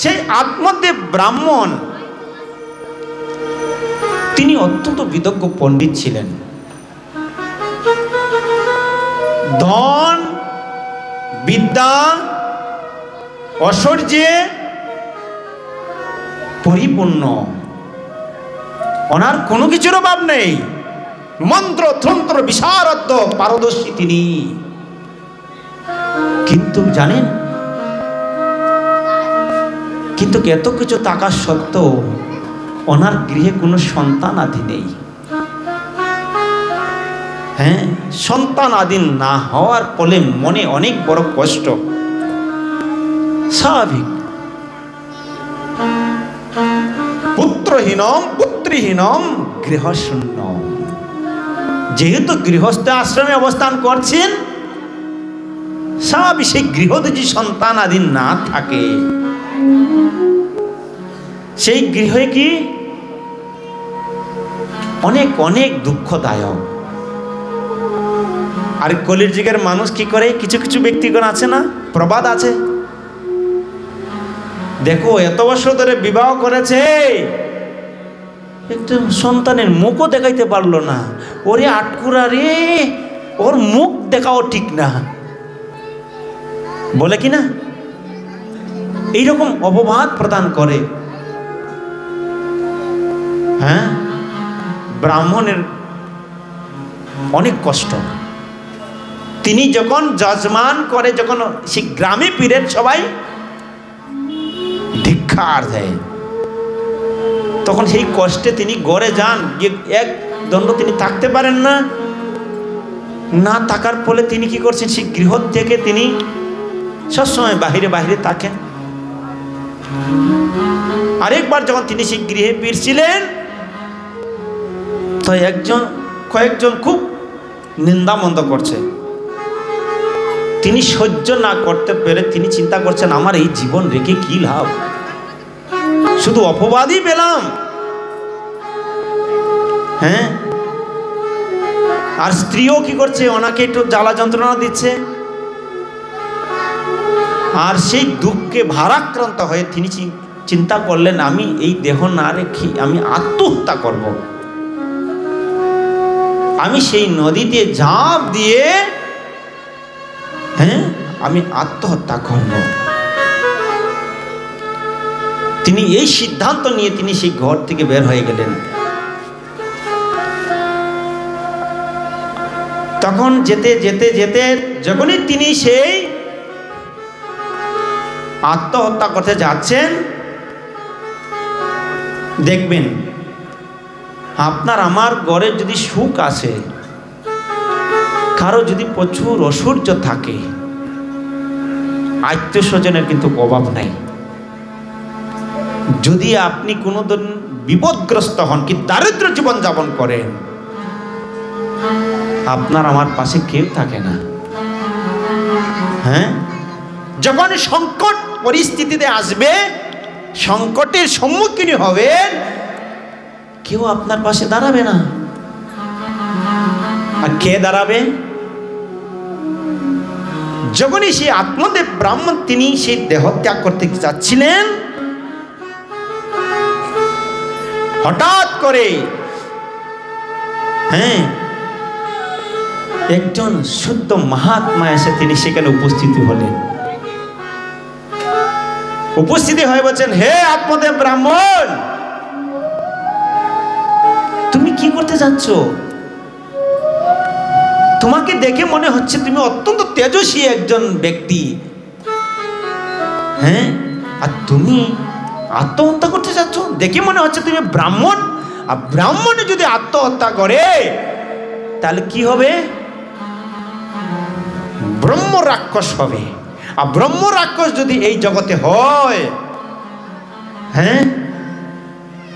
সেই আত্মদেব ব্রাহ্মণ তিনি অত্যন্ত বিদগ্ধ পণ্ডিত ছিলেন। ধন বিদ্যা ঐশ্বর্যে পরিপূর্ণ, ওনার কোনো কিছুর অভাব নেই। মন্ত্র তন্ত্র বিশারদ পারদর্শী তিনি। কিন্তু জানেন, কিন্তু এত কিছু থাকা সত্ত্বেও ওনার গৃহে কোনো সন্তান আদি নেই। হ্যাঁ, সন্তান আদি না হওয়ার ফলে মনে অনেক বড় কষ্ট, স্বাভাবিক। পুত্রহীনম পুত্রহীনম গৃহশূন্য। যেহেতু গৃহস্থ আশ্রমে অবস্থান করছেন, স্বাভাবিক সেই গৃহ যদি সন্তান আদি না থাকে, সেই গৃহে কি অনেক অনেক দুঃখদায়ক। আর কলির যুগের মানুষ কি করে, কিছু কিছু ব্যক্তিগণ আছে না, প্রবাদ আছে, দেখো এত বছর ধরে বিবাহ করেছে, একটু সন্তানের মুখও দেখাইতে পারলো না, ওরে আটকুরা রে, ওর মুখ দেখাও ঠিক না, বলে কি না? এইরকম অপবাদ প্রদান করে। হ্যাঁ, ব্রাহ্মণের অনেক কষ্ট। তিনি যখন যজমান করে, যখন সেই গ্রামে পীরের সবাই ধিক্কার দেয়, তখন সেই কষ্টে তিনি গড়ে যান, এক দণ্ড তিনি থাকতে পারেন না। না থাকার ফলে তিনি কি করছেন, সেই গৃহ থেকে তিনি সবসময় বাহিরে বাহিরে থাকেন। আরেকবার যখন তিনি সেই গৃহে ফিরছিলেন, তো কয়েকজন খুব নিন্দামন্দ করছে। তিনি সহ্য না করতে পেরে তিনি চিন্তা করছেন, আমার এই জীবন রেখে কি লাভ, শুধু অপবাদই পেলাম। হ্যাঁ, আর স্ত্রীও কি করছে, ওনাকে একটু জ্বালা যন্ত্রণা দিচ্ছে। আর সেই দুঃখে ভারাক্রান্ত হয়ে তিনি চিন্তা করলেন, আমি এই দেহ না রেখে আমি আত্মহত্যা করব। আমি সেই নদীতে ঝাঁপ দিয়ে আমি আত্মহত্যা করব। তিনি এই সিদ্ধান্ত নিয়ে তিনি সেই ঘর থেকে বের হয়ে গেলেন। তখন যেতে যেতে যেতে যখনই তিনি সেই আত্মহত্যা করতে যাচ্ছেন, দেখবেন আপনার আমার ঘরে যদি সুখ আসে, কারো যদি প্রচুর ঐশ্বর্য থাকে, আত্মীয় স্বজনের কিন্তু অভাব নাই। যদি আপনি কোনোদিন বিপদগ্রস্ত হন, কি দারিদ্র জীবন যাপন করেন, আপনার আমার পাশে কেউ থাকে না। হ্যাঁ, যখন সংকট পরিস্থিতিতে আসবে, সংকটের সম্মুখীন হবে, কেউ আপনার পাশে দাঁড়াবে না। আর কে দাঁড়াবে? যখনই সেই আত্মদেব ব্রাহ্মণ তিনি সেই দেহ ত্যাগ করতে যাচ্ছিলেন, হঠাৎ করে একজন শুদ্ধ মহাত্মা এসে তিনি সেখানে উপস্থিত হলেন। উপস্থিতি হয়ে বলছেন, হে আত্মদেব ব্রাহ্মণ, তুমি কি করতে যাচ্ছ? তোমাকে দেখে মনে হচ্ছে তুমি অত্যন্ত তেজস্বী একজন ব্যক্তি। হ্যাঁ, আর তুমি আত্মহত্যা করতে যাচ্ছ? দেখে মনে হচ্ছে তুমি ব্রাহ্মণ। আর ব্রাহ্মণে যদি আত্মহত্যা করে তাহলে কি হবে? ব্রহ্ম রাক্ষস হবে। আর ব্রহ্ম রাক্ষস যদি এই জগতে হয়, হ্যাঁ,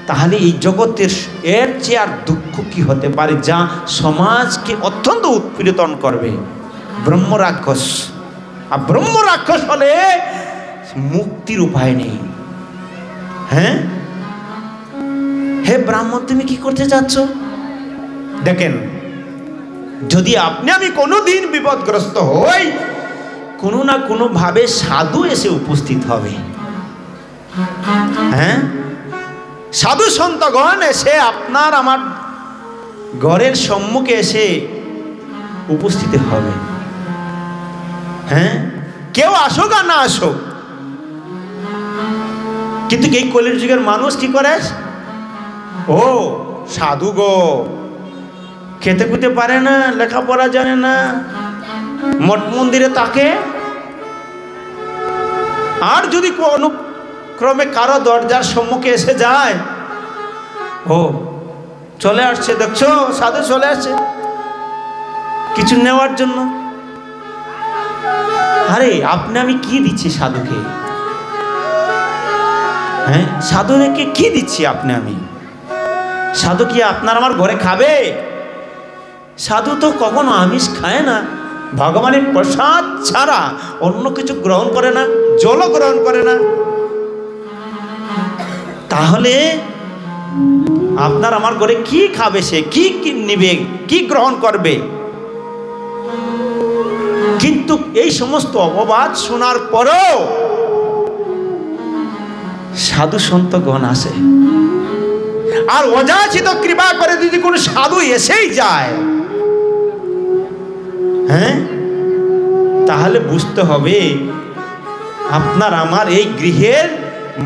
তাহলে এই জগতের এর চেয়ে আর দুঃখ কি হতে পারে, যা সমাজকে অত্যন্ত উৎপীড়ন করবে? ব্রহ্ম রাক্ষস। আর ব্রহ্ম রাক্ষস হলে মুক্তির উপায় নেই। হ্যাঁ, হে ব্রাহ্মণ, তুমি কি করতে যাচ্ছ? দেখেন, যদি আপনি আমি কোনোদিন বিপদগ্রস্ত হই, কোনো না কোনো ভাবে সাধু এসে উপস্থিত হবে। হ্যাঁ, সাধু সন্তগণ এসে আপনার আমার ঘরের সম্মুখে এসে উপস্থিত হবে। হ্যাঁ, কেউ আসুক আর না আসুক, কিন্তু এই কলির যুগের মানুষ কি করে? ও সাধু গো, খেতে খুঁতে পারে না, লেখাপড়া জানে না, মঠ মন্দিরে তাকে। আর যদি কোনো ক্রমে কারো দরজার সম্মুখে এসে যায়, ও চলে আসছে, দেখছো সাধু চলে আসছে কিছু নেওয়ার জন্য। আরে আপনি আমি কি দিচ্ছি সাধুকে? হ্যাঁ, সাধুকে কি দিচ্ছি আপনি আমি? সাধু কি আপনার আমার ঘরে খাবে? সাধু তো কখনো আমিষ খায় না, ভগবানের প্রসাদ ছাড়া অন্য কিছু গ্রহণ করে না, জলও গ্রহণ করে না। তাহলে আপনার আমার ঘরে কি খাবে? সে কি নিবে, কি গ্রহণ করবে? কিন্তু এই সমস্ত অপবাদ শোনার পরেও সাধু সন্তগণ আসে। আর অযাচিত কৃপা করে যদি কোনো সাধু এসেই যায়, হ্যাঁ, তাহলে বুঝতে হবে আপনার আমার এই গৃহের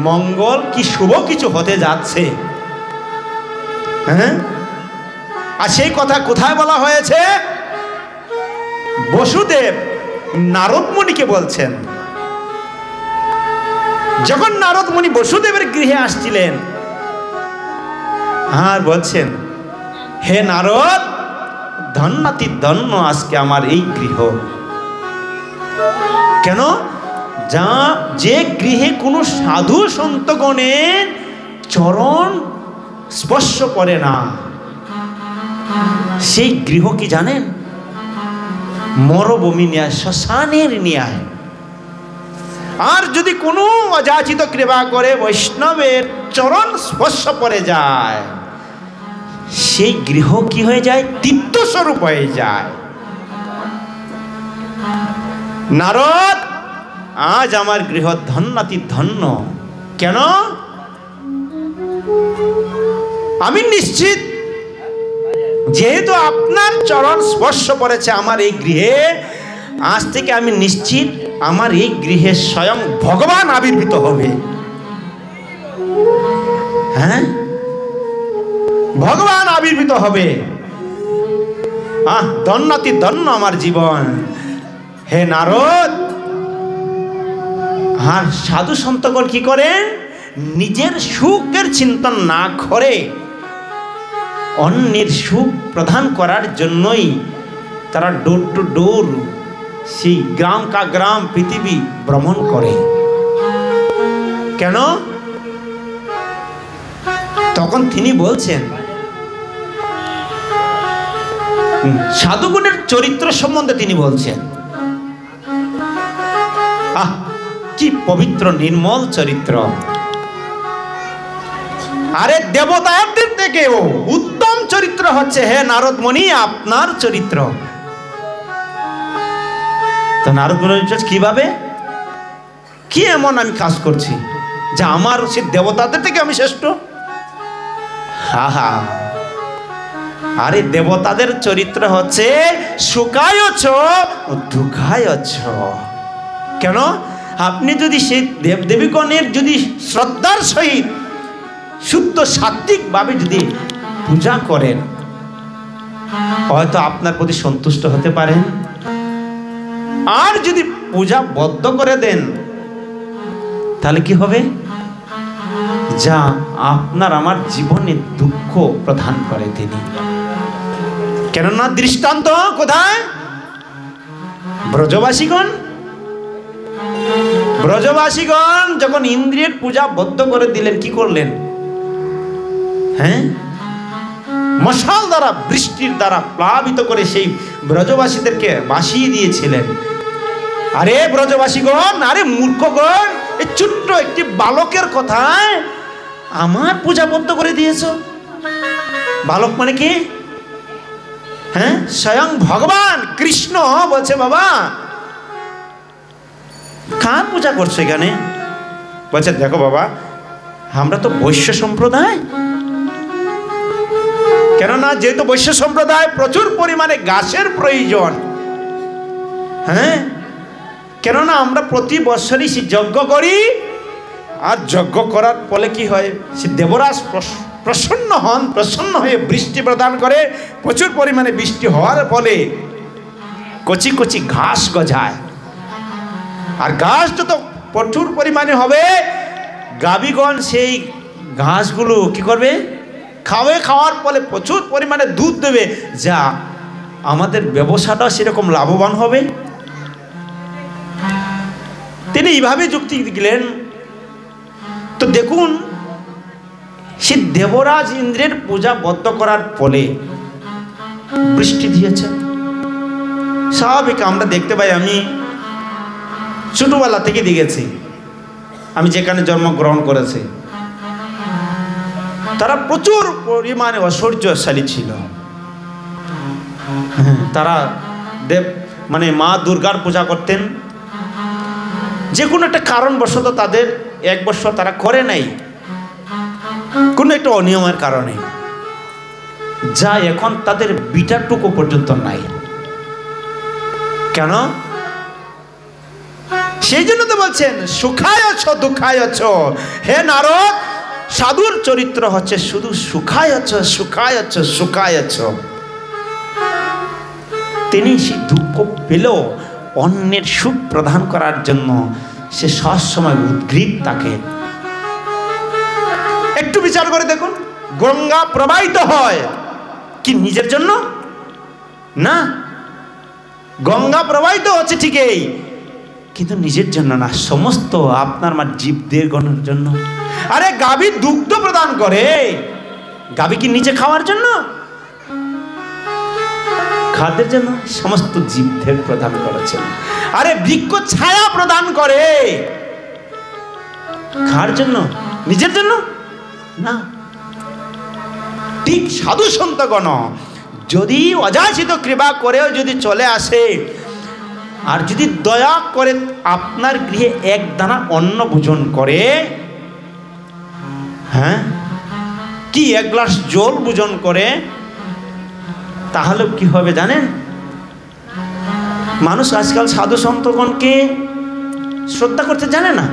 মঙ্গল কি শুভ কিছু হতে যাচ্ছে। হ্যাঁ, আর সেই কথা কোথায় বলা হয়েছে? বসুদেব নারদ মুনিকে বলছেন। যখন নারদ মুনি বসুদেবের গৃহে আসছিলেন আর বলছেন, হে নারদ, ধন্যাতি ধন্য আজকে আমার এই গৃহ। কেন? যে গৃহে কোনো সাধু সন্তগণের চরণ স্পর্শ করে না, সেই গৃহ কি জানেন? মরুভূমি ন্যায়, শ্মশানের ন্যায়। আর যদি কোনো অযাচিত কৃপা করে বৈষ্ণবের চরণ স্পর্শ করে যায়, সেই গৃহ কি হয়ে যায়? তীর্থস্বরূপ হয়ে যায়। নারদ, আজ আমার গৃহ ধন্যাতি ধন্য। কেন? আমি নিশ্চিত, যেহেতু আপনার চরণ স্পর্শ করেছে আমার এই গৃহে, আজ থেকে আমি নিশ্চিত আমার এই গৃহে স্বয়ং ভগবান আবির্ভূত হবে। হ্যাঁ, ভগবান আবির্ভূত হবে। ধন্যাতি ধন্য আমার জীবন। হে নারদ, আর সাধু সন্তগণ কি করেন? নিজের সুখের চিন্তন না করে অন্যের সুখ প্রদান করার জন্যই তারা ডোর টু ডোর, সেই গ্রাম কা গ্রাম পৃথিবী ভ্রমণ করে। কেন? তখন তিনি বলছেন, সাধুগুণের চরিত্র সম্বন্ধে তিনি বলছেন। কি পবিত্র নির্মল চরিত্র! আরে দেবতাদের থেকেও উত্তম চরিত্র হচ্ছে, হে নারদ মুনি, আপনার চরিত্র। তো নারদ মুনি কিভাবে, কি এমন আমি কাজ করছি যে আমার সে দেবতাদের থেকে আমি শ্রেষ্ঠ? আরে দেবতাদের চরিত্র হচ্ছে সুখায়ছ দুঃখায়ছ। কেন? আপনি যদি সেই দেবদেবীগণের যদি শ্রদ্ধার সহিত শুদ্ধ সাত্বিক ভাবে যদি পূজা করেন, হয়তো আপনার প্রতি সন্তুষ্ট হতে পারেন। আর যদি পূজা বদ্ধ করে দেন, তাহলে কি হবে? যা আপনার আমার জীবনে দুঃখ প্রদান করে তিনি। কেননা দৃষ্টান্ত কোথায়? ব্রজবাসীগণ। ব্রজবাসীগণ যখন ইন্দ্রিয়ের পূজা বদ্ধ করে দিলেন, কি করলেন? হ্যাঁ, মশাল দ্বারা, বৃষ্টির দ্বারা প্লাবিত করে সেই ব্রজবাসীদেরকে ভাসিয়ে দিয়েছিলেন। আরে ব্রজবাসীগণ, আরে মূর্খগণ, এই ছোট্ট একটি বালকের কথায় আমার পূজা বদ্ধ করে দিয়েছ। বালক মানে কি? হ্যাঁ, স্বয়ং ভগবান কৃষ্ণ বলছে, বাবা কার পূজা করছো এখানে? বলছে দেখো বাবা, আমরা তো বৈশ্য সম্প্রদায়, কেননা যেহেতু বৈশ্য সম্প্রদায় প্রচুর পরিমাণে ঘাসের প্রয়োজন, হ্যাঁ, কেননা আমরা প্রতি বছরই সে যজ্ঞ করি, আর যজ্ঞ করার ফলে কি হয়, সে দেবরাজ প্রসন্ন হন, প্রসন্ন হয়ে বৃষ্টি প্রদান করে, প্রচুর পরিমাণে বৃষ্টি হওয়ার ফলে কচি কচি ঘাস গজায়, আর ঘাস যত প্রচুর পরিমাণে হবে, গাভীগণ সেই ঘাসগুলো কি করবে, খাওয়ার ফলে প্রচুর পরিমাণে দুধ দেবে, যা আমাদের ব্যবসাটাও সেরকম লাভবান হবে। তিনি এইভাবে যুক্তি দিলেন। তো দেখুন, সে দেবরাজ ইন্দ্রের পূজা বদ্ধ করার ফলে বৃষ্টি দিয়েছে। স্বাভাবিক আমরা দেখতে পাই, আমি ছোটবেলা থেকে দেখেছি, আমি যেখানে জন্মগ্রহণ করেছি, তারা প্রচুর পরিমাণে ঐশ্বর্যশালী ছিল। তারা মানে মা দুর্গার পূজা করতেন। যে কোনো একটা কারণবশত তাদের এক বছর তারা করে নাই, কোনো একটা অনিয়মের কারণে, যা এখন তাদের বিটারটুকু পর্যন্ত নাই। কেন? সেই জন্য তো বলছেন সুখায়ছ দুঃখায়ছ। হে নারদ, সাধুর চরিত্র হচ্ছে শুধু সুখায়ছ সুখায়ছ সুখায়ছ। তিনি সেই দুঃখ পেলেও অন্যের সুখ প্রদান করার জন্য সে সবসময় উদ্গ্রীব থাকে। একটু বিচার করে দেখুন, গঙ্গা প্রবাহিত হয় কি নিজের জন্য? না, গঙ্গা প্রবাহিত হচ্ছে ঠিকই, কিন্তু নিজের জন্য না, সমস্ত আপনার আমার জীবদের গণের জন্য। আরে গাভী দুগ্ধ প্রদান করে, গাভী কি নিজে খাওয়ার জন্য? খাদ্যের জন্য, সমস্ত জীবদের প্রদান করেছেন। আরে বৃক্ষ ছায়া প্রদান করে, খাওয়ার জন্য, নিজের জন্য না। ঠিক সাধু সন্তগণ যদি অযাচিত কৃপা করেও যদি চলে আসে, আর যদি দয়া করে আপনার গৃহে এক দানা অন্ন ভোজন করে, হ্যাঁ, কি এক গ্লাস জল ভোজন করে, তাহলে কি হবে জানেন? মানুষ আজকাল সাধু সন্তগণকে শ্রদ্ধা করতে জানে না।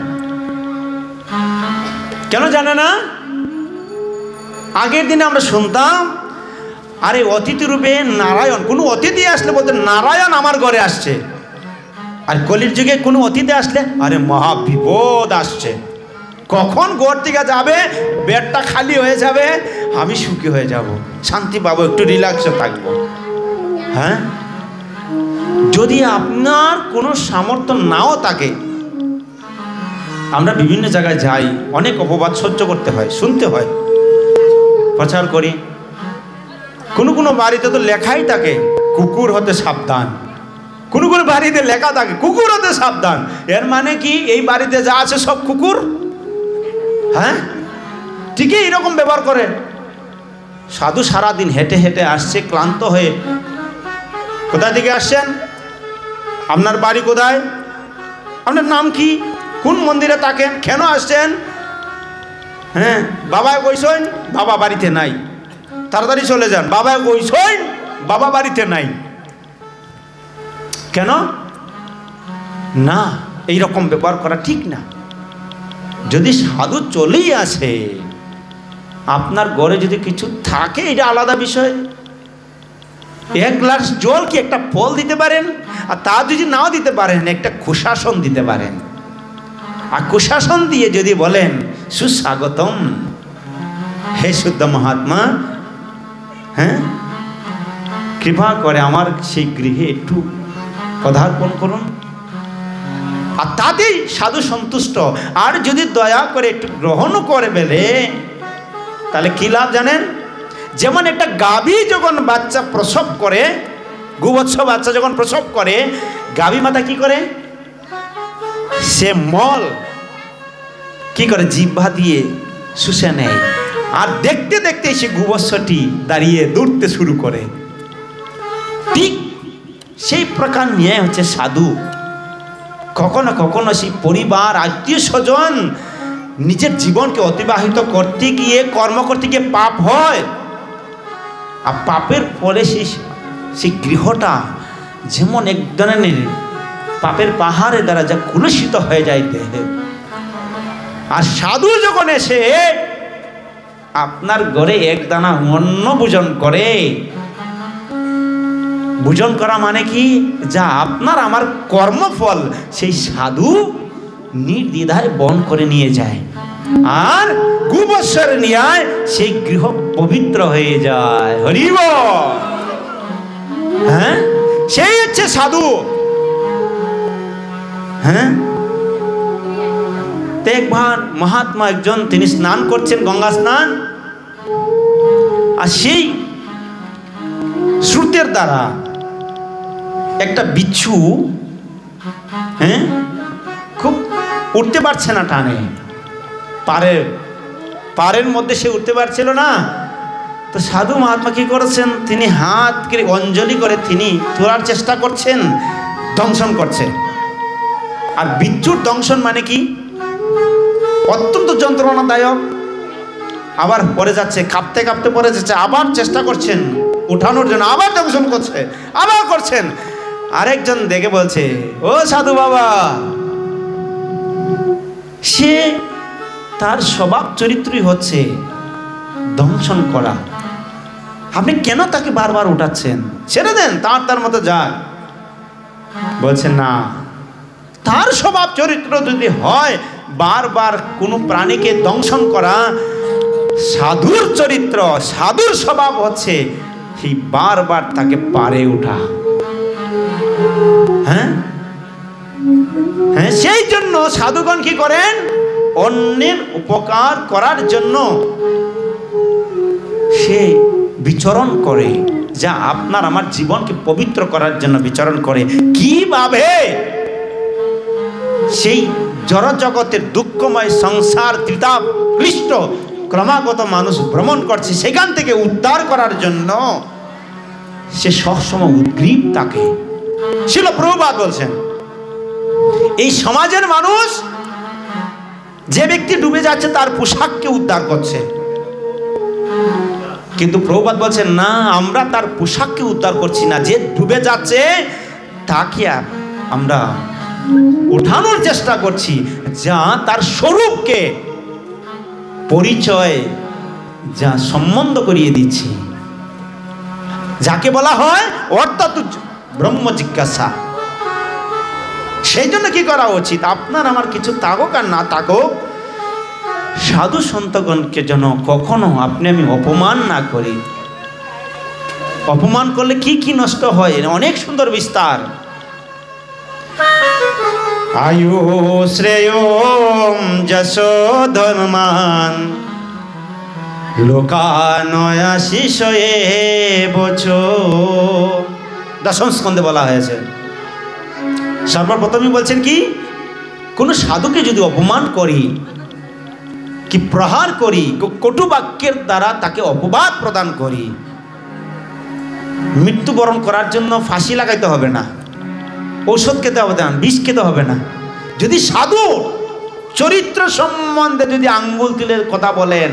কেন জানে না? আগের দিনে আমরা শুনতাম, আরে অতিথি রূপে নারায়ণ, কোনো অতিথি আসলে বলতে নারায়ণ আমার ঘরে আসছে। আর কলির যুগে কোনো অতিথি আসলে আরে মহা বিপদ আসছে, কখন ঘর থেকে যাবে, বেডটা খালি হয়ে যাবে, আমি সুখী হয়ে যাব, শান্তি পাবো, একটু রিল্যাক্সে থাকবো। হ্যাঁ, যদি আপনার কোনো সামর্থ্য নাও থাকে, আমরা বিভিন্ন জায়গায় যাই, অনেক অপবাদ সহ্য করতে হয়, শুনতে হয়, প্রচার করি। কোনো বাড়িতে তো লেখাই থাকে কুকুর হতে সাবধান, কোনো বাড়িতে লেখা থাকে কুকুর হতে সাবধান। এর মানে কি এই বাড়িতে যা আছে সব কুকুর? হ্যাঁ, ঠিকই এরকম ব্যবহার করে। সাধু সারাদিন হেঁটে হেঁটে আসছে ক্লান্ত হয়ে। কোথা থেকে আসছেন? আপনার বাড়ি কোথায়? আপনার নাম কি? কোন মন্দিরে থাকেন? কেন আসছেন? হ্যাঁ, বাবা কইছেন বাবা বাড়িতে নাই, তাড়াতাড়ি চলে যান। বাবা কইছেন বাবা বাড়িতে নাই। কেন? না, এইরকম ব্যবহার করা ঠিক না। যদি সাধু চলেই আসে, আপনার ঘরে যদি কিছু থাকে এটা আলাদা বিষয়। এক গ্লাস জল কি একটা ফল দিতে পারেন, আর তা যদি নাও দিতে পারেন একটা কুশাসন দিতে পারেন। আর কুশাসন দিয়ে যদি বলেন সুস্বাগতম, হে শুদ্ধ মহাত্মা, হ্যাঁ, কৃপা করে আমার সেই গৃহে একটু পদার্পণ করুন, আর তাতেই সাধু সন্তুষ্ট। আর যদি দয়া করে একটু গ্রহণ করে বেলে, তাহলে কি লাভ জানেন? যেমন একটা গাভী যখন বাচ্চা প্রসব করে, গোবৎস বাচ্চা যখন প্রসব করে, গাভী মাতা কি করে? সে মল কি করে জিহ্বা দিয়ে শুষে নেয়, আর দেখতে দেখতে সে গোবৎসটি দাঁড়িয়ে দৌড়তে শুরু করে। ঠিক সেই প্রকার নিয়ে হচ্ছে সাধু। কখনো কখনো সেই পরিবার, আত্মীয় স্বজন নিজের জীবনকে অতিবাহিত করতে গিয়ে, কর্ম করতে গিয়ে পাপ হয়, আর পাপের ফলে সেই গৃহটা যেমন এক ধরনের পাপের পাহাড়ে দ্বারা যা কুলুষিত হয়ে যায় দেহে। আর সাধু যখন এসে আপনার ঘরে এক দানা অন্ন ভোজন করে, ভোজন করা মানে কি, যা আপনার আমার কর্মফল সেই সাধু নির্দ্বিধায় বহন করে নিয়ে যায়, আর গোবৎসর নিয়ে সেই গৃহ পবিত্র হয়ে যায়। হরি বল। হ্যাঁ, সেই হচ্ছে সাধু। হ্যাঁ, একবার মহাত্মা একজন, তিনি স্নান করছেন, গঙ্গা স্নান, আর সেই স্রোতের দ্বারা একটা বিচ্ছু, হ্যাঁ, খুব উঠতে পারছে না, টানে পাড়ের মধ্যে সে উঠতে পারছিল না। তো সাধু মহাত্মা কি করেছেন, তিনি হাতকে অঞ্জলি করে তিনি তোলার চেষ্টা করছেন, দংশন করছে। আর বিচ্ছুর দংশন মানে কি, অত্যন্ত যন্ত্রণাদায়ক। আবার পড়ে যাচ্ছে, কাঁপতে কাঁপতে পড়ে যাচ্ছে, আবার চেষ্টা করছেন উঠানোর জন্য, আবার দংশন করছে, আবার করছেন। আরেকজন দেখে বলছে, ও সাধু বাবা, সে তার স্বভাব চরিত্রই হচ্ছে দংশন করা, আপনি কেন তাকে বারবার উঠাচ্ছেন, ছেড়ে দেন, তার মতো যাক। বলছেন না, তার স্বভাব চরিত্র যদি হয় বারবার কোনো প্রাণীকে দংশন করা, সাধুর চরিত্র, সাধুর স্বভাব হচ্ছে সেই বারবার তাকে পারে ওঠা। হ্যাঁ হ্যাঁ, সেই জন্য সাধুগণ কি করেন, অন্যের উপকার করার জন্য সে বিচরণ করে, যা আপনার আমার জীবনকে পবিত্র করার জন্য বিচরণ করে। কিভাবে সেই জড় জগতের দুঃখময় সংসার ত্রিতাক্লিষ্ট ক্রমাগত মানুষ ভ্রমণ করছে, সেখান থেকে উদ্ধার করার জন্য সে সবসময় উদ্গ্রীব থাকে। শিল প্রভুপাদ বলছেন, এই সমাজের মানুষ, যে ব্যক্তি ডুবে যাচ্ছে তার পোশাককে উদ্ধার করছে, কিন্তু প্রভুপাদ বলছেন না, আমরা তার পোশাককে উদ্ধার করছি না, যে ডুবে যাচ্ছে তাকে আমরা উঠানোর চেষ্টা করছি, যা তার স্বরূপকে পরিচয়, যা সম্বন্ধ করিয়ে দিচ্ছি, যাকে বলা হয় অর্থাৎ ব্রহ্ম জিজ্ঞাসা। সেই জন্য কি করা উচিত, আপনার আমার কিছু থাকুক আর না থাকুক, সাধু সন্তগণকে যেন কখনো আপনি আমি অপমান না করি। অপমান করলে কি কি নষ্ট হয়, অনেক সুন্দর বিস্তার। আয়ু শ্রেয়ম যশো ধর্মান লোকানয়াশিষয়ে বচো, দশম স্কন্ধে বলা হয়েছে। সর্বপ্রথমই বলছেন কি, কোন সাধুকে যদি অপমান করি, কি প্রহার করি, কটু বাক্যের দ্বারা তাকে অপবাদ প্রদান করি, মৃত্যুবরণ করার জন্য ফাঁসি লাগাইতে হবে না, ঔষধ খেতে হবে না, বিষ খেতে হবে না। যদি সাধু চরিত্র সম্বন্ধে যদি আঙ্গুল তুলের কথা বলেন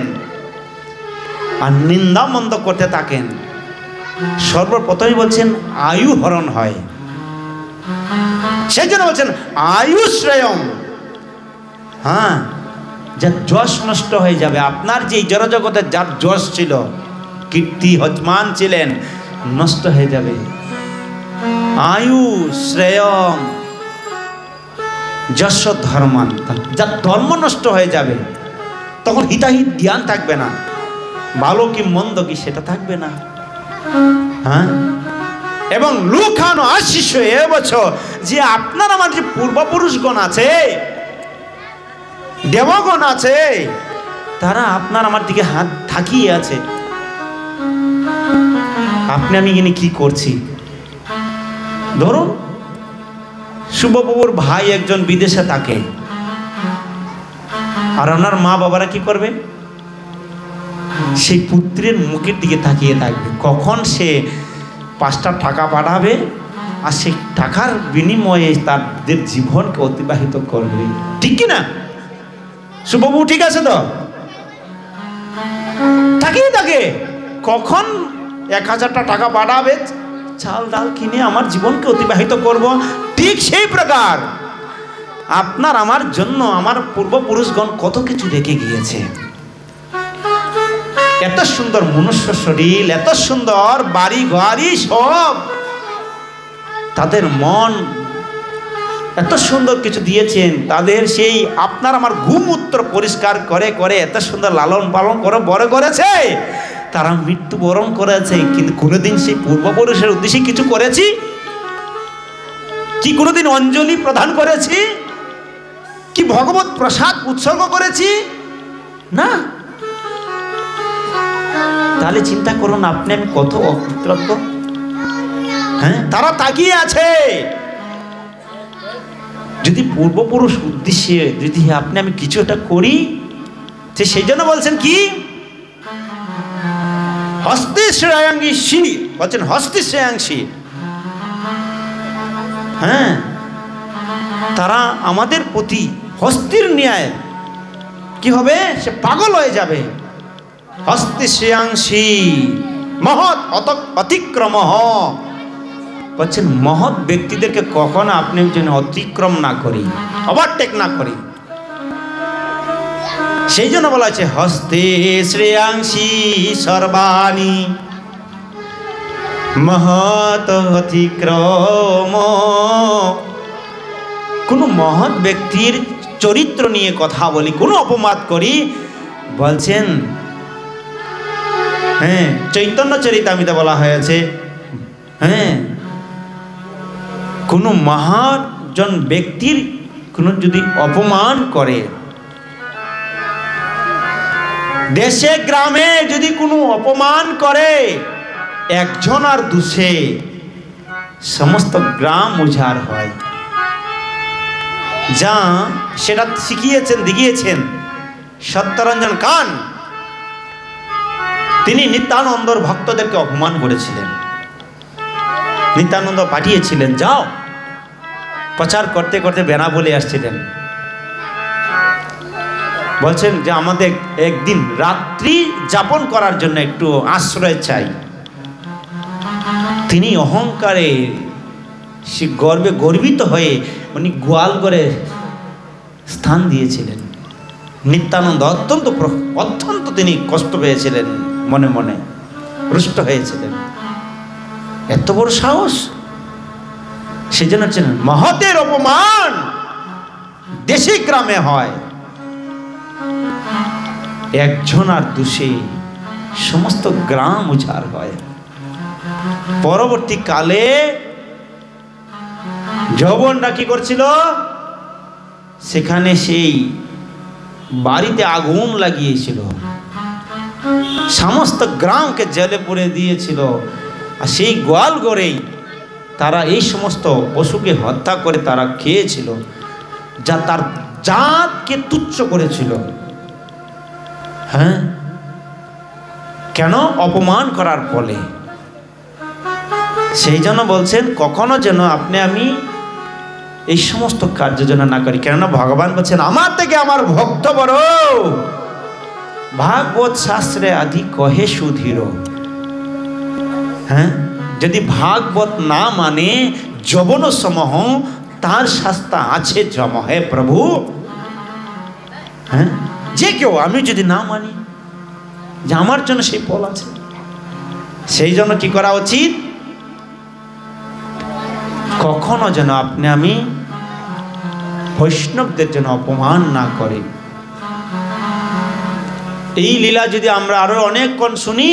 আর নিন্দা মন্দ করতে থাকেন, সর্বপ্রথমই বলছেন আয়ু হরণ হয়। সেই জন্য বলছেন আয়ু শ্রেয়ম, হ্যাঁ, যার যশ নষ্ট হয়ে যাবে। আপনার যে জড়জগতের যার যশ ছিল, কীর্তি হজমান ছিলেন, নষ্ট হয়ে যাবে। আয়ু শ্রেয়ম যশ ধর্মান, যার ধর্ম নষ্ট হয়ে যাবে, তখন হিতাহিত জ্ঞান থাকবে না, ভালো কি মন্দ কি সেটা থাকবে না। হ্যাঁ, এবং লুকানো আশিস এবছর যে আপনার আমার যে পূর্বপুরুষগণ আছে, দেবগণ আছে, তারা আপনার আমার দিকে হাত থাকিয়ে আছে। আপনি আমি এখানে কি করছি, ধরুন শুভবাবুর ভাই একজন বিদেশে থাকে, আর ওনার মা বাবারা কি করবে, সেই পুত্রের মুখের দিকে তাকিয়ে থাকবে, কখন সে 5টা টাকা পাঠাবে আর সেই টাকার বিনিময়ে তাদের জীবনকে অতিবাহিত করবে। ঠিক কি না? শুভবাবু ঠিক আছে তো? তাকিয়ে থাকে কখন 1000টা টাকা বাড়াবে, চাল ডাল কিনে আমার জীবনকে অতিবাহিত করব। ঠিক সেই প্রকার আপনার আমার জন্য আমার পূর্বপুরুষগণ কত কিছু রেখে গিয়েছে। এত সুন্দর মনুষ্য শরীর, এত সুন্দর বাড়ি গাড়ি, সব তাদের মন এত সুন্দর কিছু দিয়েছেন। তাদের সেই আপনার আমার গুমূত্র পরিষ্কার করে করে এত সুন্দর লালন পালন করে বড় করেছে। তারা মৃত্যুবরণ করেছে, কিন্তু কোনোদিন সেই পূর্বপুরুষের উদ্দেশ্যে কিছু করেছি কি? কোনোদিন অঞ্জলি প্রদান করেছি কি? ভগবত প্রসাদ উৎসর্গ করেছি না। তাহলে চিন্তা করুন আপনি আমি কত অকৃতজ্ঞ। হ্যাঁ, তারা তাকিয়ে আছে। যদি পূর্বপুরুষ উদ্দেশ্যে যদি আপনি আমি কিছু একটা করি, সেই জন্য বলছেন কি হস্তে শ্রেয়াংসী, বলছেন হস্তে শ্রেয়াংসী। হ্যাঁ, তারা আমাদের প্রতি হস্তির ন্যায় কি হবে, সে পাগল হয়ে যাবে। হস্তে শ্রেয়াংসী মহৎ অতিক্রম, বলছেন মহৎ ব্যক্তিদেরকে কখনো আপনি যেন অতিক্রম না করি, ওভারটেক না করি। সেই জন্য বলা আছে হস্তে শ্রেয়াংসী সর্বাণি মহৎ অতিক্রম। কোনো মহৎ ব্যক্তির চরিত্র নিয়ে কথা বলি, কোনো অপবাদ করি, বলছেন হ্যাঁ চৈতন্য চরিতামৃতে বলা হয়েছে, হ্যাঁ কোনো মহাজন ব্যক্তির কোনো যদি অপমান করে, দেশে গ্রামে যদি কোনো অপমান করে, একজন আর দুষে সমস্ত গ্রাম উজাড় হয়। যা সেটা শিখিয়েছেন দেখিয়েছেন সত্যরঞ্জন কান। তিনি নিত্যানন্দর ভক্তদেরকে অপমান করেছিলেন। নিত্যানন্দ পাঠিয়েছিলেন, যাও প্রচার করতে করতে বেনাবলে আসছিলেন। বলছেন যে আমাদের একদিন রাত্রি যাপন করার জন্য একটু আশ্রয় চাই। তিনি অহংকারে সে গর্বে গর্বিত হয়ে উনি গোয়াল করে স্থান দিয়েছিলেন। নিত্যানন্দ অত্যন্ত তিনি কষ্ট পেয়েছিলেন, মনে মনে রুষ্ট হয়েছিলেন। এত বড় সাহস! সেজন্য মহতের অপমান দেশে গ্রামে হয়, একজন আর দোষে সমস্ত গ্রাম উজাড় হয়। পরবর্তীকালে যৌবনরা কি করছিল, সেখানে সেই বাড়িতে আগুন লাগিয়েছিল, সমস্ত গ্রামকে জেলে পুড়ে দিয়েছিল। আর সেই গোয়াল গড়েই তারা এই সমস্ত পশুকে হত্যা করে তারা খেয়েছিল, যা তার জাতকে তুচ্ছ করেছিল। হ্যাঁ, কেন? অপমান করার ফলে। সেই জন্য বলছেন কখনো যেন আপনি আমি এই সমস্ত কার্য যেন না করি। কেননা ভগবান বলছেন আমার থেকে আমার ভক্ত বড়, ভাগবত শাস্ত্রে আদি কহে সুধীর। হ্যাঁ, যদি ভাগবত না মানে যবন সমহ তার শাস্তা আছে জম। হে প্রভু, হ্যাঁ যে কেউ আমি যদি না মানি যে আমার জন্য সেই ফল আছে, সেই জন্য কি করা উচিত, কখনো যেন আপনি আমি বৈষ্ণবদের জন্য অপমান না করি। এই লীলা যদি আমরা আরো অনেকক্ষণ শুনি,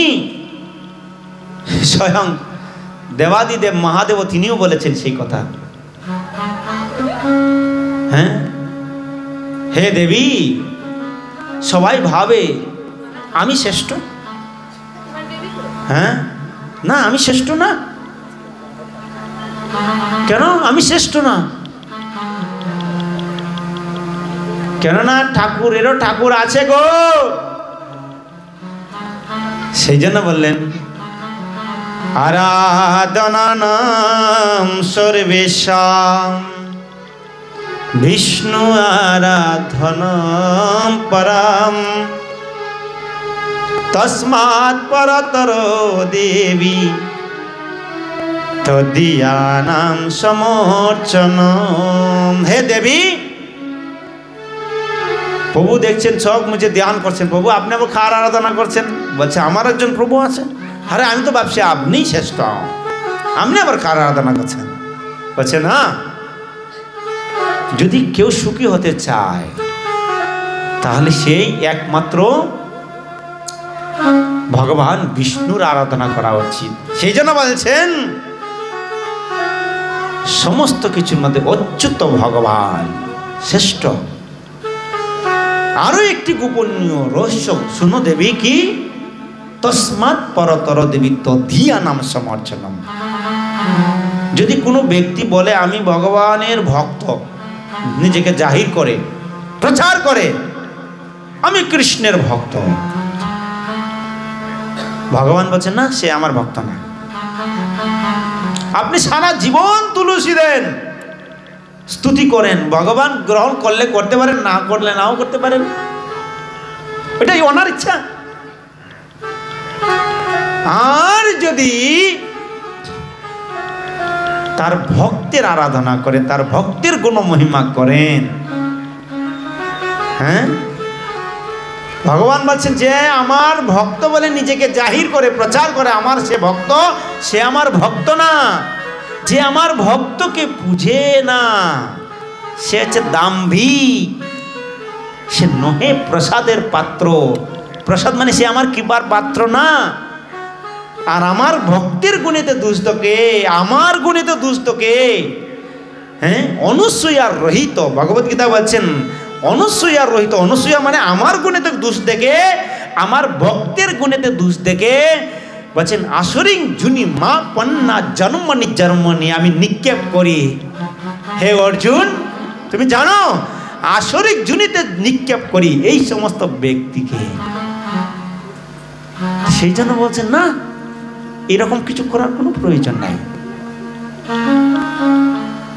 স্বয়ং দেবাদিদেব মহাদেব তিনিও বলেছেন সেই কথা। হ্যাঁ, হে দেবী, সবাই ভাবে আমি শ্রেষ্ঠ। হ্যাঁ, না আমি শ্রেষ্ঠ না। কেন আমি শ্রেষ্ঠ না? কেননা ঠাকুরেরও ঠাকুর আছে গো। সেই জন্য বললেন আরাধনানাম সর্বেশাম বিষ্ণু আরাধনম পরম তস্মাৎ পরতর দেবী তদীয়ানাং সমর্চনম। হে দেবী, প্রভু দেখছেন সব মুঝে ধ্যান করছেন। প্রভু আপনি আমার কার আরাধনা করছেন? বলছে আমার একজন প্রভু আছে। আরে আমি তো ভাবছি আপনিই শ্রেষ্ঠ, আপনি আবার কার আরাধনা করছেন? বলছে না, যদি কেউ সুখী হতে চায় তাহলে সেই একমাত্র ভগবান বিষ্ণুর আরাধনা করা উচিত। সেই জন্য বলছেন সমস্ত কিছুর মধ্যে অচ্যুত ভগবান শ্রেষ্ঠ। আরো একটি গোপনীয় রহস্য শুনো দেবী, কি? তস্মাৎ পরতর দেবী তদীয়ানাং সমর্চনম। যদি কোনো ব্যক্তি বলে আমি ভগবানের ভক্ত, নিজেকে জাহির করে প্রচার করে আমি কৃষ্ণের ভক্ত, ভগবান বলছেন না সে আমার ভক্ত না। আপনি সারা জীবন তুলসী দেন, স্তুতি করেন, ভগবান গ্রহণ করলে করতে পারেন, না করলে নাও করতে পারেন, এটাই ওনার ইচ্ছা। আর যদি তার ভক্তের আরাধনা করে, তার ভক্তের গুণ মহিমা করেন, হ্যাঁ, ভগবান বলছেন যে আমার ভক্ত বলে নিজেকে জাহির করে প্রচার করে আমার সে ভক্ত, সে আমার ভক্ত না। যে আমার ভক্তকে বুঝে না সে হচ্ছে দাম্ভিক, সে নহে প্রসাদের পাত্র। প্রসাদ মানে সে আমার কৃপার পাত্র না। আর আমার ভক্তের গুণেতে দুষ্টকে, আমার গুণেতে দুষ্টকে, হ্যাঁ, অনুসূয়ার রহিত। ভগবদ্গীতা বলছেন অনুসূয়ার রহিত। অনুসূয়া মানে আমার গুণেতে দোষ দেখে, আমার ভক্তের গুণেতে দোষ দেখে বলছেন আসরিং জুনি মা পন্না জন্মনি জন্মনি আমি নিক্ষেপ করি। হে অর্জুন, তুমি জানো আসরিক জুনিতে নিক্ষেপ করি এই সমস্ত ব্যক্তিকে। সেই জন্য বলছেন না, এরকম কিছু করার কোনো প্রয়োজন নাই।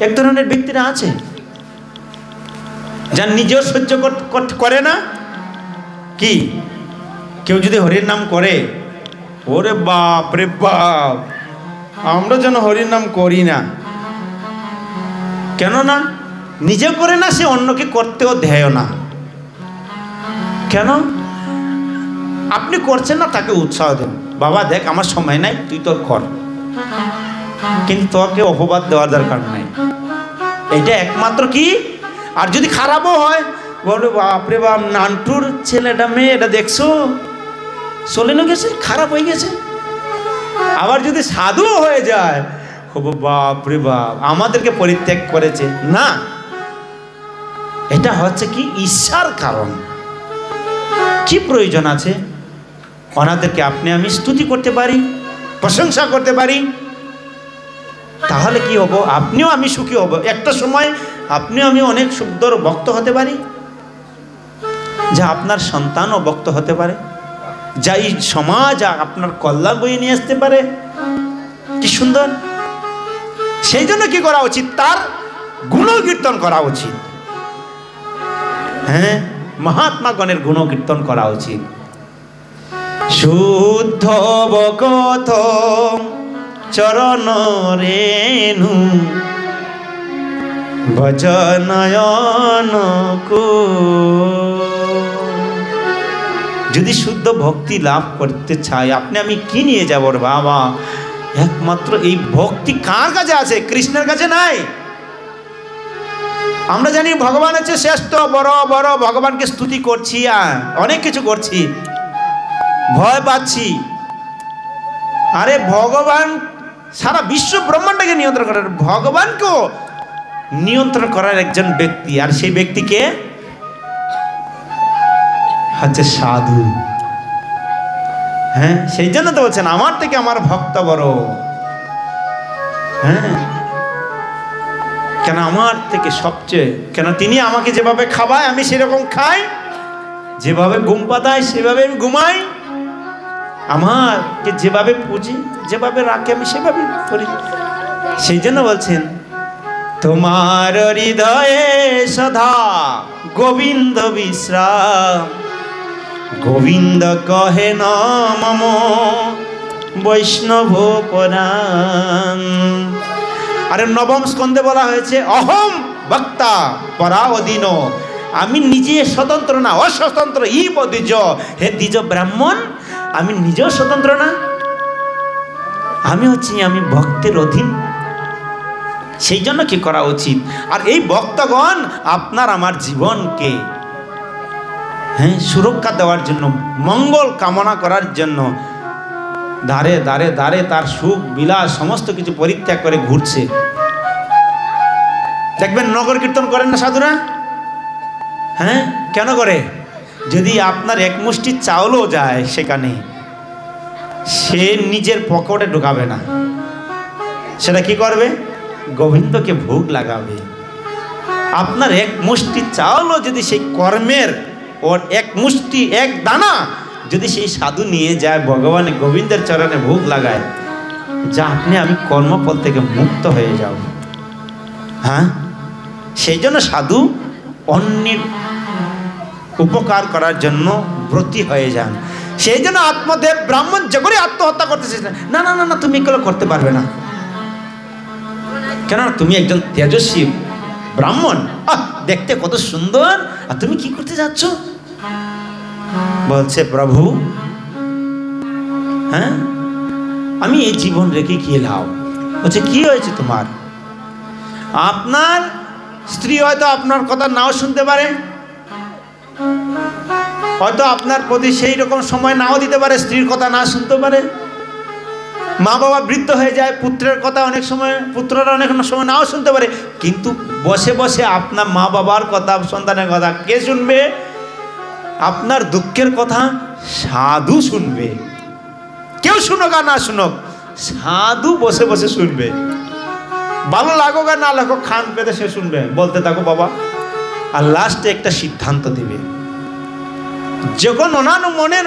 এক ধরনের ব্যক্তিরা আছে যার নিজেও সহ্য করে না, কি কেউ যদি হরির নাম করে, ওরে বাপ রে বাপ, আমরা যেন হরির নাম করি না। কেন না? নিজে করে না, সে অন্যকে করতেও দেয় না। কেন? আপনি করছেন না, তাকে উৎসাহ দেন, বাবা দেখ আমার সময় নাই, তুই তোর কর, কিন্তু তোকে অপবাদ দেওয়ার দরকার নাই। এইটা একমাত্র কি। আর যদি খারাপও হয়, বলো বাপরে বাপ নান্টুর ছেলেটা মেয়েটা দেখছো চলে না গেছে, খারাপ হয়ে গেছে। আবার যদি সাধু হয়ে যায়, বাপরে বাপ আমাদেরকে পরিত্যাগ করেছে না। এটা হচ্ছে কি ঈর্ষার কারণ। কি প্রয়োজন আছে? ওনাদেরকে আপনি আমি স্তুতি করতে পারি, প্রশংসা করতে পারি, তাহলে কি হবো? আপনিও আমি সুখী হব। একটা সময় আপনিও আমি অনেক সুন্দর ভক্ত হতে পারি, যা আপনার সন্তানও ভক্ত হতে পারে, যা এই সমাজ আপনার কল্যাণ বয়ে নিয়ে আসতে পারে। কি সুন্দর! সেই জন্য কি করা উচিত? তার গুণকীর্তন করা উচিত। হ্যাঁ, মহাত্মাগণের গুণকীর্তন করা উচিত। শুদ্ধ বকথ চরণ রেণু ভজনয়ন কো। যদি শুদ্ধ ভক্তি লাভ করতে চাই, আপনি আমি কি নিয়ে যাব রে বাবা? একমাত্র এই ভক্তি কার কাছে আছে? কৃষ্ণের কাছে নাই। আমরা জানি ভগবান হচ্ছে শ্রেষ্ঠ, বড় বড় ভগবানকে স্তুতি করছি, অনেক কিছু করছি, ভয় পাচ্ছি। আরে ভগবান সারা বিশ্ব ব্রহ্মাণ্ডকে নিয়ন্ত্রণ করার, ভগবানকেও নিয়ন্ত্রণ করার একজন ব্যক্তি, আর সেই ব্যক্তিকে হচ্ছে সাধু। হ্যাঁ, সেই জন্য তো বলছেন আমার থেকে আমার ভক্ত বড়। হ্যাঁ, কেন আমার থেকে সবচেয়ে, কেন তিনি আমাকে যেভাবে খাওয়ায় আমি সেরকম খাই, যেভাবে ঘুম পাতায় সেভাবে আমি ঘুমাই, আমাকে যেভাবে পুজি, যেভাবে রাখে আমি সেভাবে করি। সেই জন্য বলছেন তোমার হৃদয়ে সদা গোবিন্দ বিশ্রাম, গোবিন্দ কহে ন মম বৈষ্ণব পরাণ। আরে নবম স্কন্ধে বলা হয়েছে অহম ভক্তা পরা অধীন, আমি নিজে স্বতন্ত্র না, অস্বতন্ত্র ইব দ্বিজ। হে দ্বিজ ব্রাহ্মণ, আমি নিজেও স্বতন্ত্র না, আমি ভক্তের অধীন। সেই জন্য কি করা উচিত? আর এই ভক্তগণ আপনার আমার জীবনকে সুরক্ষা দেওয়ার জন্য, মঙ্গল কামনা করার জন্য ধারে ধারে ধারে তার সুখ বিলাস সমস্ত কিছু পরিত্যাগ করে ঘুরছে। দেখবেন নগর কীর্তন করেন না সাধুরা? কেন করে? যদি আপনার এক মুষ্টি চাউলও যায় সেখানে, সে নিজের পকেটে ঢুকাবে না, সেটা কি করবে? গোবিন্দকে ভোগ লাগাবে। আপনার এক মুষ্টি চাউলও যদি সেই কর্মের ওর এক মুষ্টি এক দানা যদি সেই সাধু নিয়ে যায় ভগবান গোবিন্দের চরণে ভোগ লাগায়, যা আমি কর্মফল থেকে মুক্ত হয়ে যাব। সেই জন্য সাধু অন্যের উপকার করার জন্য ব্রতী হয়ে যান। সেই জন্য আত্মদেব ব্রাহ্মণ যে করে আত্মহত্যা করতেছে, না না না না, তুমি এগুলো করতে পারবে না। কেন? তুমি একজন তেজস্বী ব্রাহ্মণ, দেখতে কত সুন্দর, আর তুমি কি করতে যাচ্ছ? বলছে প্রভু, আমি এই জীবন রেখে কি লাভ? বলছে কি হয়েছে তোমার? আপনার স্ত্রী হয়তো আপনার কথা নাও শুনতে পারে, হয়তো আপনার প্রতি সেই রকম সময় নাও দিতে পারে, স্ত্রীর কথা না শুনতে পারে। মা বাবা বৃদ্ধ হয়ে যায়, পুত্রের কথা অনেক সময়, পুত্ররা অনেক সময় নাও শুনতে পারে। কিন্তু বসে বসে আপনার মা বাবার কথা, সন্তানের কথা কে শুনবে? আপনার দুঃখের কথা সাধু শুনবে। কেউ শুনুক আর না শুনুক, সাধু বসে বসে শুনবে। ভালো লাগুক আর না লাগুক, খান পেতে সে শুনবে, বলতে থাকো বাবা। আর লাস্টে একটা সিদ্ধান্ত দিবে। যখন ওনার মনের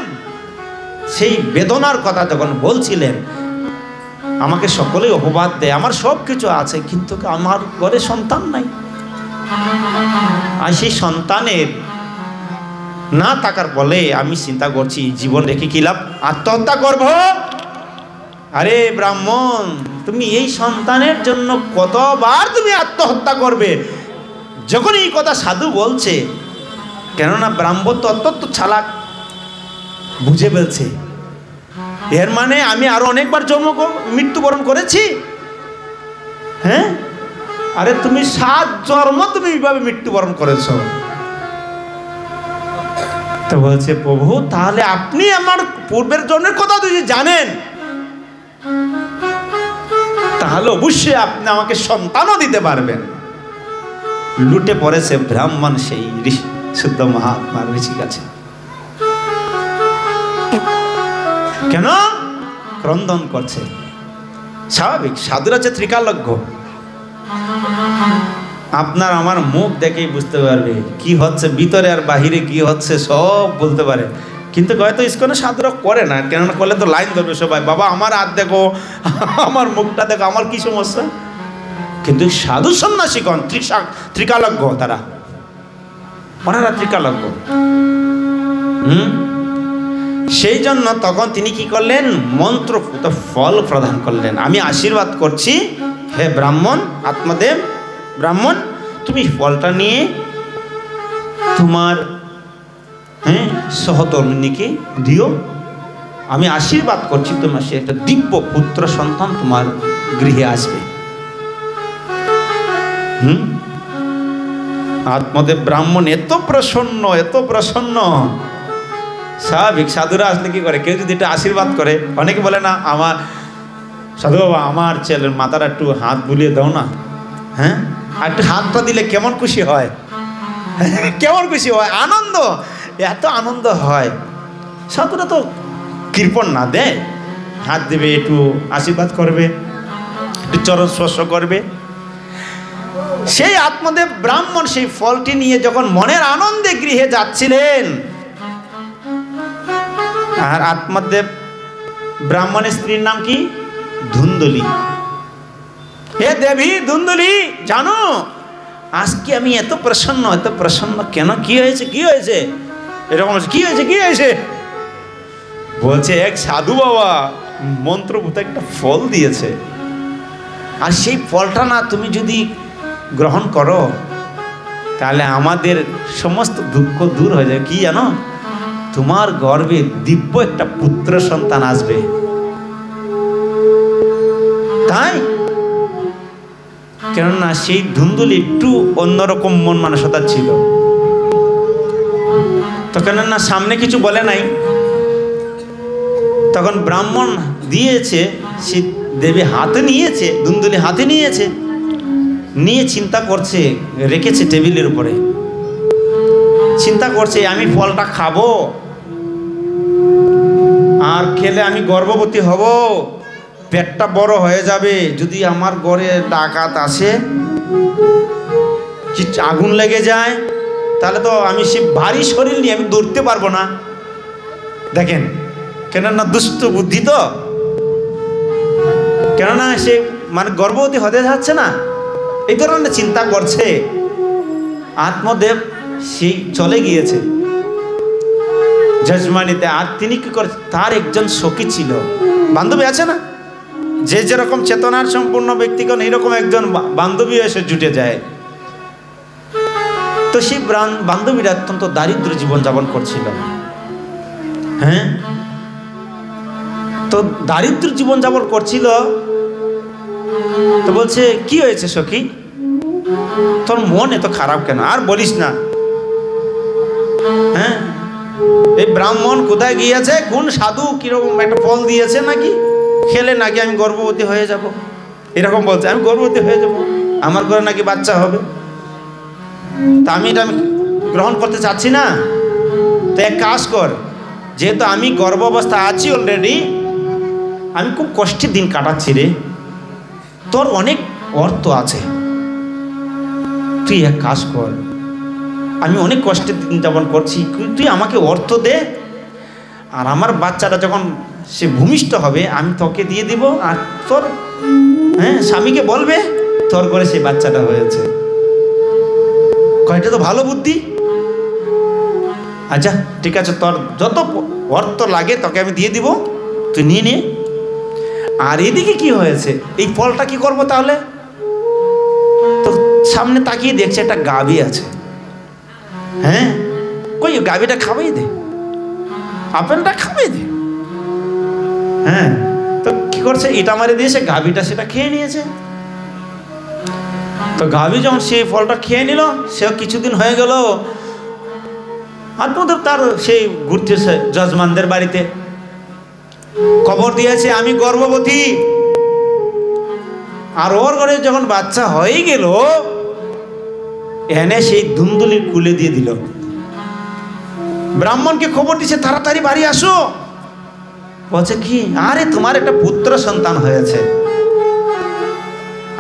সেই বেদনার কথা যখন বলছিলেন, আমাকে সকলেই অপবাদ দেয়, আমার সব কিছু আছে, কিন্তু আমার ঘরে সন্তান নাই। আর সেই সন্তানের না থাকার ফলে আমি চিন্তা করছি জীবন রেখে কি লাভ, আত্মহত্যা করব। আরে ব্রাহ্মণ, তুমি এই সন্তানের জন্য কতবার তুমি আত্মহত্যা করবে? যখন এই কথা সাধু বলছে, কেননা ব্রাহ্মণ তো অত্যন্ত চালাক, বুঝে ফেলছে এর মানে আমি আরো অনেকবার মৃত্যুবরণ করেছি। আরে তুমি 7 জন্ম তুমি এইভাবে মৃত্যুবরণ করেছ। তো বলছে প্রভু, তাহলে আপনি আমার পূর্বের জন্মের কথা যদি জানেন, তাহলে অবশ্যই আপনি আমাকে সন্তানও দিতে পারবেন। লুটে পড়েছে ব্রাহ্মণ সেই শুদ্ধ মহাত্মার ঋষির কাছে। কেন? ক্রন্দন করছে। স্বাভাবিক, সাধুরা যে ত্রিকালজ্ঞ, আপনার আমার মুখ দেখেই বুঝতে পারবে কি হচ্ছে ভিতরে আর বাহিরে, কি হচ্ছে সব বলতে পারে। কিন্তু হয়তো ইসকনে সাধুরা করে না, কেননা করলে তো লাইন ধরবে সবাই, বাবা আমার হাত দেখো, আমার মুখটা দেখো, আমার কি সমস্যা। কিন্তু সাধু সন্ন্যাসীগণ ত্রিকালজ্ঞ, তারা ওনারা ত্রিকালজ্ঞ। সেই জন্য তখন তিনি কি করলেন? মন্ত্রপুত ফল প্রদান করলেন। আমি আশীর্বাদ করছি, হে ব্রাহ্মণ, আত্মদেব ব্রাহ্মণ, তুমি ফলটা নিয়ে তোমার সহধর্মিণীকে দিও। আমি আশীর্বাদ করছি তোমার সে একটা দিব্য পুত্র সন্তান তোমার গৃহে আসবে। আত্মদেব ব্রাহ্মণ এত প্রসন্ন, এত প্রসন্ন। স্বাভাবিক, সাধুরা আসলে কি করে, কেউ যদি এটা আশীর্বাদ করে, অনেকে বলে না, আমার সাধু বাবা আমার ছেলের মাথাটা একটু হাত বুলিয়ে দাও না, আর একটু হাতটা দিলে কেমন খুশি হয়, কেমন খুশি হয়, আনন্দ, এত আনন্দ হয়। সাধুরা তো কৃপণ না, দেয় হাত দেবে, একটু আশীর্বাদ করবে, একটু চরণ স্পর্শ করবে। সেই আত্মদেব ব্রাহ্মণ সেই ফলটি নিয়ে যখন মনের আনন্দে গৃহে যাচ্ছিলেন, আর আত্মদেব ব্রাহ্মণের স্ত্রীর নাম কি? ধুন্দুলি। হে দেবী ধুন্দুলি, জানো আজকে আমি এত প্রসন্ন কেন? কি হয়েছে, কি হয়েছে? এরকম কি হয়েছে, কি হয়েছে? বলছে এক সাধু বাবা মন্ত্রভূত একটা ফল দিয়েছে, আর সেই ফলটা না তুমি যদি গ্রহণ করো তাহলে আমাদের সমস্ত দুঃখ দূর হয়ে যাবে। কি জানো? তোমার গর্ভে দিব্য একটা পুত্র সন্তান আসবে। তাই কেননা সেই ধুন্দুলি একটু অন্যরকম মন মানসিকতা ছিল, তো কেননা সামনে কিছু বলে নাই। তখন ব্রাহ্মণ দিয়েছে, সে দেবী হাতে নিয়েছে, ধুন্দুলি হাতে নিয়েছে, নিয়ে চিন্তা করছে, রেখেছে টেবিলের উপরে, চিন্তা করছে আমি ফলটা খাবো, আর খেলে আমি গর্ভবতী হব, পেটটা বড় হয়ে যাবে, যদি আমার ঘরে ডাকাত আসে, কি আগুন লেগে যায়, তাহলে তো আমি সে ভারী শরীর নিয়ে আমি দৌড়তে পারবো না। দেখেন কেননা দুষ্ট বুদ্ধি তো, কেননা সে মানে গর্ভবতী হতে যাচ্ছে না, এই ধরনের চিন্তা করছে। আত্মদেব সেই চলে গিয়েছে যজমানিতে। আর তিনি কি করে, তার একজন সখী ছিল, বান্ধবী আছে না, যে যেরকম চেতনার সম্পূর্ণ ব্যক্তিগণ এইরকম একজন বান্ধবী এসে জুটে যায়। তো সেই বান্ধবীরা অত্যন্ত দারিদ্র জীবনযাপন করছিল। হ্যাঁ, তো দারিদ্র জীবনযাপন করছিল। তো বলছে কি হয়েছে সখী, তোর মন এত খারাপ কেন? আর বলিস না, হ্যাঁ এই ব্রাহ্মণ কোথায় গিয়েছে, কোন সাধু কিরকম একটা ফল দিয়েছে, নাকি খেলে নাকি আমি গর্ভবতী হয়ে যাব, এরকম বলছে। আমি গর্ভবতী হয়ে যাব, আমার ঘরে নাকি বাচ্চা হবে, তা আমি এটা গ্রহণ করতে চাচ্ছি না। তো এক কাজ কর, যেহেতু আমি গর্ভাবস্থা আছি অলরেডি, আমি খুব কষ্টের দিন কাটাচ্ছি রে, তোর অনেক অর্থ আছে, তুই এক কাজ কর, আমি অনেক কষ্টের দিন যাপন করছি, তুই আমাকে অর্থ দে, আর আমার বাচ্চাটা যখন সে ভূমিষ্ঠ হবে আমি তোকে দিয়ে দিব, আর তোর স্বামীকে বলবে তোর ঘরে সেই বাচ্চাটা হয়েছে। কয়টা তো ভালো বুদ্ধি। আচ্ছা ঠিক আছে, তোর যত অর্থ লাগে তোকে আমি দিয়ে দিব, তুই নিয়ে নে। আর এদিকে কি হয়েছে, এই ফলটা কি করবো তাহলে? তো সামনে তাকিয়ে দেখছে একটা গাভী আছে। হ্যাঁ, কই গাভীটা খাবেই দে, আপেলটা খাবেই দে। হ্যাঁ, তো কি করছে, এটা মারে দিয়েছে, গাভীটা সেটা খেয়ে নিয়েছে। তো গাভী যখন সেই ফলটা খেয়ে নিল, সে কিছুদিন হয়ে গেল আত্মদেব তার সেই ঘুরতেছে যজমানদের বাড়িতে, খবর দিয়েছে আমি গর্ভবতী। আর ওর ঘরে যখন বাচ্চা হয়ে গেল, এনে সেই ধুন্দুলির কুলে দিয়ে দিল। ব্রাহ্মণকে খবর দিচ্ছে তাড়াতাড়ি বাড়ি আসো। বলছে কি, আরে তোমার একটা পুত্র সন্তান হয়েছে।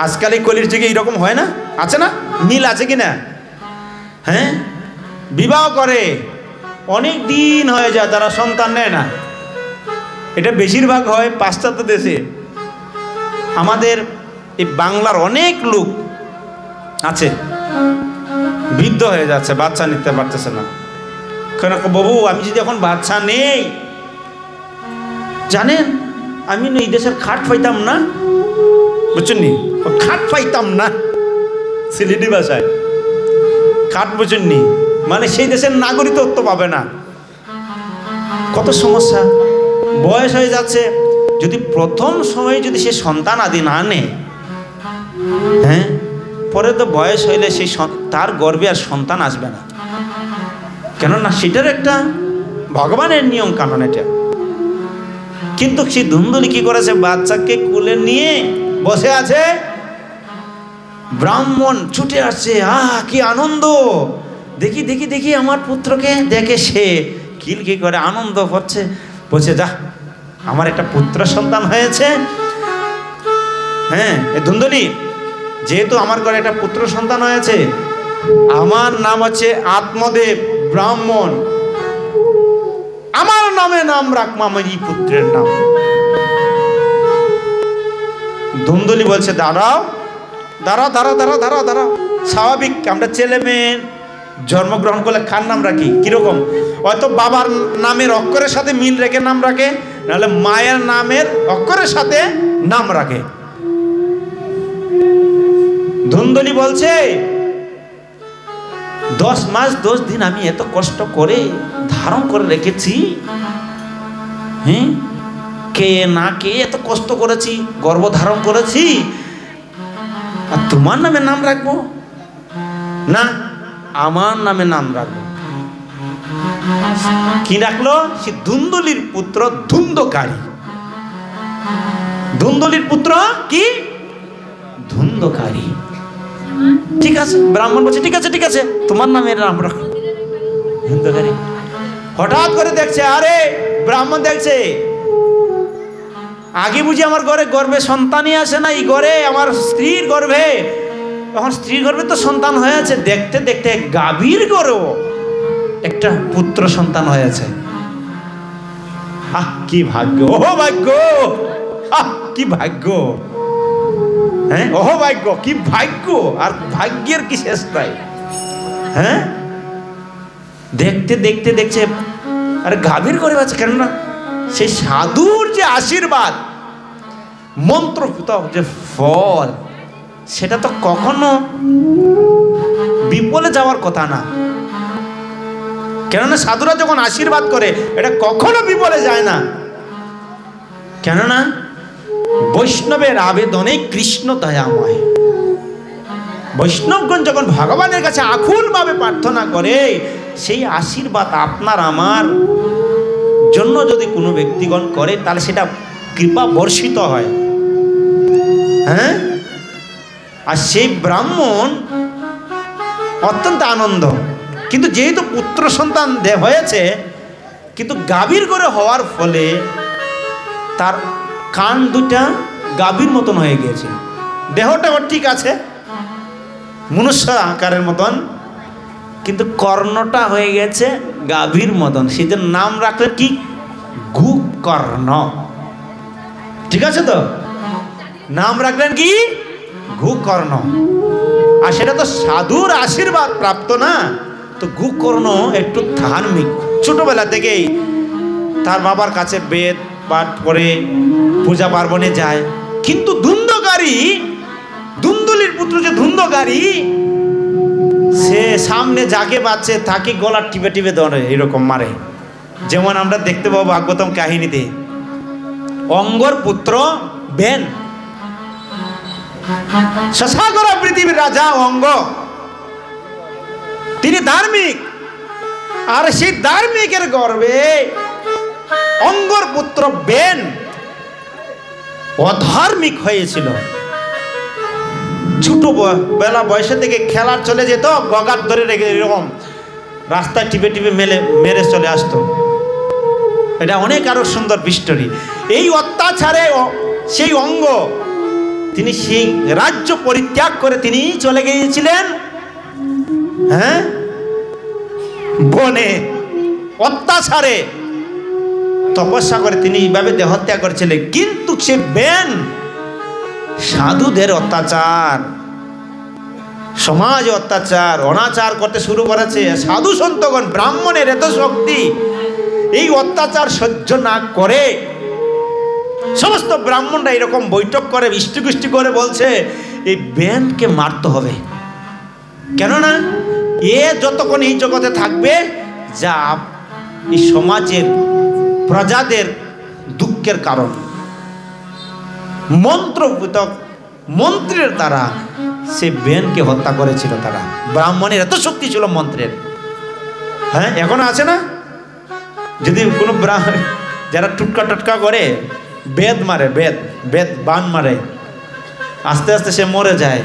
আজকাল এই কলির যুগে এইরকম হয় না, আছে না, মিল আছে কিনা? হ্যাঁ, বিবাহ করে অনেক দিন হয়ে যায়, তারা সন্তান নেয় না। এটা বেশিরভাগ হয় পাশ্চাত্য দেশে। আমাদের এই বাংলার অনেক লোক আছে বৃদ্ধ হয়ে যাচ্ছে, বাচ্চা নিতে পারতেছে না। কেন বাবু, আমি যদি এখন বাচ্চা নেই, জানেন আমি এই দেশের খাট পাইতাম না, বুঝছেন নি, খাট পাইতাম না, সিলেটি ভাষায় খাট, বুঝছেন নি, মানে সেই দেশের নাগরিকত্ব পাবে না। কত সমস্যা, বয়স হয়ে যাচ্ছে, যদি প্রথম সময়ে যদি সে সন্তান আদি না নেয়, হ্যাঁ, পরে তো বয়স হইলে সেই তার গর্ভে আর সন্তান আসবে না। কেননা সেটার একটা ভগবানের নিয়ম কানুন এটা। কিন্তু সেই ধুন্দুলি কি করেছে, বাচ্চাকে কুলে নিয়ে বসে আছে, ব্রাহ্মণ ছুটে আসছে, কি আনন্দ, দেখি দেখি দেখি আমার পুত্রকে দেখে, সে কি করে আনন্দ হচ্ছে, বলছে যা আমার একটা পুত্র সন্তান হয়েছে। হ্যাঁ, ধুন্দুলি, যেহেতু আমার ঘরে একটা পুত্র সন্তান হয়েছে, আমার নাম হচ্ছে আত্মদেব ব্রাহ্মণ, আমার নামে নাম রাখবো, আমার এই পুত্রের নাম। ধুন্দুলি বলছে দাঁড়াও, দাঁড়াও দাঁড়াও দাঁড়াও দাঁড়াও দাঁড়াও। স্বাভাবিক আমরা ছেলে মেয়ে জন্মগ্রহণ করলে কার নাম রাখি? কিরকম? হয়তো বাবার নামের অক্ষরের সাথে মিল রেখে নাম রাখে, নাহলে মায়ের নামের অক্ষরের সাথে নাম রাখে। ধুন্দুলি বলছে 10 মাস 10 দিন আমি এত কষ্ট করে ধারণ করে রেখেছি, হ্যাঁ, কে না কে এত কষ্ট করেছি, গর্ভ ধারণ করেছি, আর তোমার নামে নাম রাখবো না? আমার নামে নাম রাখবো। কি রাখলো? সে ধুন্দুলির পুত্র ধুন্দকারী। ধুন্দুলির পুত্র কি? ধুন্দকারী। ঠিক আছে, ব্রাহ্মণ বলছে ঠিক আছে ঠিক আছে, তোমার নামে নাম রাখো ধুন্দকারী। হঠাৎ করে দেখছে, আরে ব্রাহ্মণ দেখছে আগে বুঝি আমার ঘরে গর্ভে সন্তানই আসে না, এই ঘরে আমার স্ত্রীর গর্ভে, তখন স্ত্রীর গর্ভে তো সন্তান হয়েছে, দেখতে দেখতে গাভীর গর্ভেও একটা পুত্র সন্তান হয়েছে। আহ কি ভাগ্য, ওহ ভাগ্য, আহ কি ভাগ্য, হ্যাঁ ওহ ভাগ্য, কি ভাগ্য, আর ভাগ্যের কি শেষ নাই। হ্যাঁ, দেখতে দেখতে দেখছে আরে গাভীর গর্ভে আছে, কেন না সেই সাধুর যে আশীর্বাদ মন্ত্রপুত যে ফল, সেটা তো কখনো বিফলে যাওয়ার কথা না। কেননা সাধুরা যখন আশীর্বাদ করে এটা কখনো বিফলে যায় না। কেননা বৈষ্ণবের আবেদনে কৃষ্ণ দয়াময়। বৈষ্ণবগণ যখন ভগবানের কাছে আকুল ভাবে প্রার্থনা করে, সেই আশীর্বাদ আপনার আমার জন্য যদি কোনো ব্যক্তিগণ করে, তাহলে সেটা কৃপা বর্ষিত হয়। হ্যাঁ, আর সেই ব্রাহ্মণ অত্যন্ত আনন্দ, কিন্তু যেহেতু পুত্র সন্তান হয়েছে, কিন্তু গাভীর করে হওয়ার ফলে তার কান দুটা গাভীর মতন হয়ে গিয়েছে, দেহটা ঠিক আছে মনুষ্য আকারের মতন, কিন্তু কর্ণটা হয়ে গেছে গাভীর মতন। সেই জন্য নাম রাখলে কি? গোকর্ণ। ঠিক আছে তো, নাম রাখলেন কি? গোকর্ণ। আর সেটা তো সাধুর আশীর্বাদ প্রাপ্ত না, তো গোকর্ণ একটু ধার্মিক, ছোটবেলা থেকেই তার বাবার কাছে বেদ পাঠ করে পূজা পার্বণে যায়। কিন্তু ধুন্দকারী, ধুন্দুলির পুত্র যে ধুন্দকারী, সে সামনে যাকে পাচ্ছে তাকে গলা টিপে টিপে ধরে, এরকম মারে। যেমন আমরা দেখতে পাবো ভাগবতম কাহিনীতে, অঙ্গর পুত্র বেন, শশাগরা পৃথিবীর রাজা অঙ্গ, তিনি ধার্মিক, আর সেই ধার্মিকের গর্ভে অঙ্গর পুত্র বেন অধার্মিক হয়েছিল। ছোট বেলা বয়সে থেকে খেলার চলে যেত, গগার ধরে রেখে এরকম রাস্তায় টিপে টিপে মেরে চলে আসতো। এটা অনেক আরো সুন্দর স্টোরি। এই অত্যাচারে সেই অঙ্গ, তিনি সেই রাজ্য পরিত্যাগ করে তিনি চলে গিয়েছিলেন, হ্যাঁ, বনে অত্যাচারে তপস্যা করে তিনি এইভাবে দেহত্যাগ করেছিলেন। কিন্তু সে বেন সাধুদের অত্যাচার, সমাজ অত্যাচার, অনাচার করতে শুরু করেছে। সাধু সন্তগণ, ব্রাহ্মণের এত শক্তি, এই অত্যাচার সহ্য না করে সমস্ত ব্রাহ্মণরা এরকম বৈঠক করে ইষ্টিকুষ্টি করে বলছে এই বেনকে মারতে হবে। কেননা এ যতক্ষণ এই জগতে থাকবে, যা এই সমাজের প্রজাদের দুঃখের কারণ। মন্ত্রের দ্বারা সে বেনকে হত্যা করেছিল তারা। ব্রাহ্মণের এত শক্তি ছিল মন্ত্রের। হ্যাঁ, এখনো আছে না? যদি কোনো যারা টুটকা টটকা করে বেদ মারে, বেদ বান মারে, আস্তে আস্তে সে মরে যায়,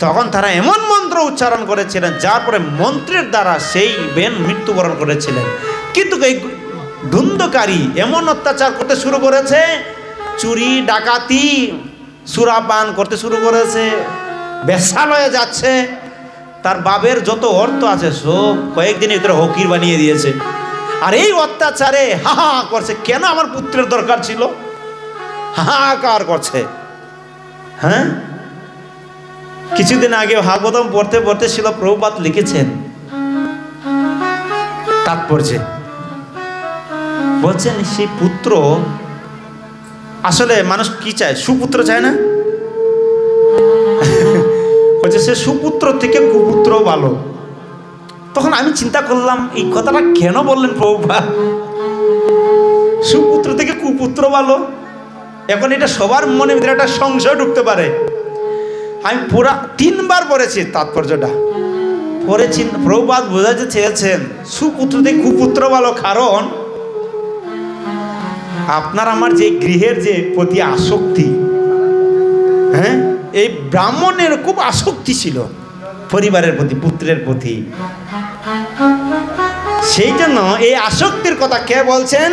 তখন তারা এমন মন্ত্র উচ্চারণ করেছিলেন যার পরে মন্ত্রের দ্বারা সেই বেন মৃত্যুবরণ করেছিলেন। কিন্তু এই ধুন্দকারী এমন অত্যাচার করতে শুরু করেছে, চুরি ডাকাতি সুরাপান করতে শুরু করেছে, বেশ্যাল হয়ে যাচ্ছে। তার বাবের যত অর্থ আছে সব কয়েকদিনের ভিতরে হকির বানিয়ে দিয়েছে। আর এই অত্যাচারে হা করছে, কেন আমার পুত্রের দরকার ছিল, হাহাকার করছে। হ্যাঁ, কিছুদিন আগে ভাগবতম পড়তে পড়তে শিল প্রভুপাদ লিখেছেন তাৎপর্যে, বলছেন সেই পুত্র আসলে মানুষ কি চায়? সুপুত্র চায় না? বলছে সে সুপুত্র থেকে কুপুত্র ভালো। তখন আমি চিন্তা করলাম এই কথাটা কেন বললেন প্রভুপাদ? সুপুত্র থেকে কুপুত্র ভালো, এখন এটা সবার মনে ভিতরে একটা সংশয় ঢুকতে পারে। আমি পুরা 3 বার পড়েছি তাৎপর্যটা, পড়েছি। প্রভুপাদ বোঝাতে চেয়েছেন সুপুত্র থেকে কুপুত্র ভালো, কারণ আপনার আমার যে গৃহের যে প্রতি আসক্তি, হ্যাঁ, এই ব্রাহ্মণের খুব আসক্তি ছিল পরিবারের প্রতি, পুত্রের প্রতি। সেই জন্য এই আসক্তির কথা কে বলছেন?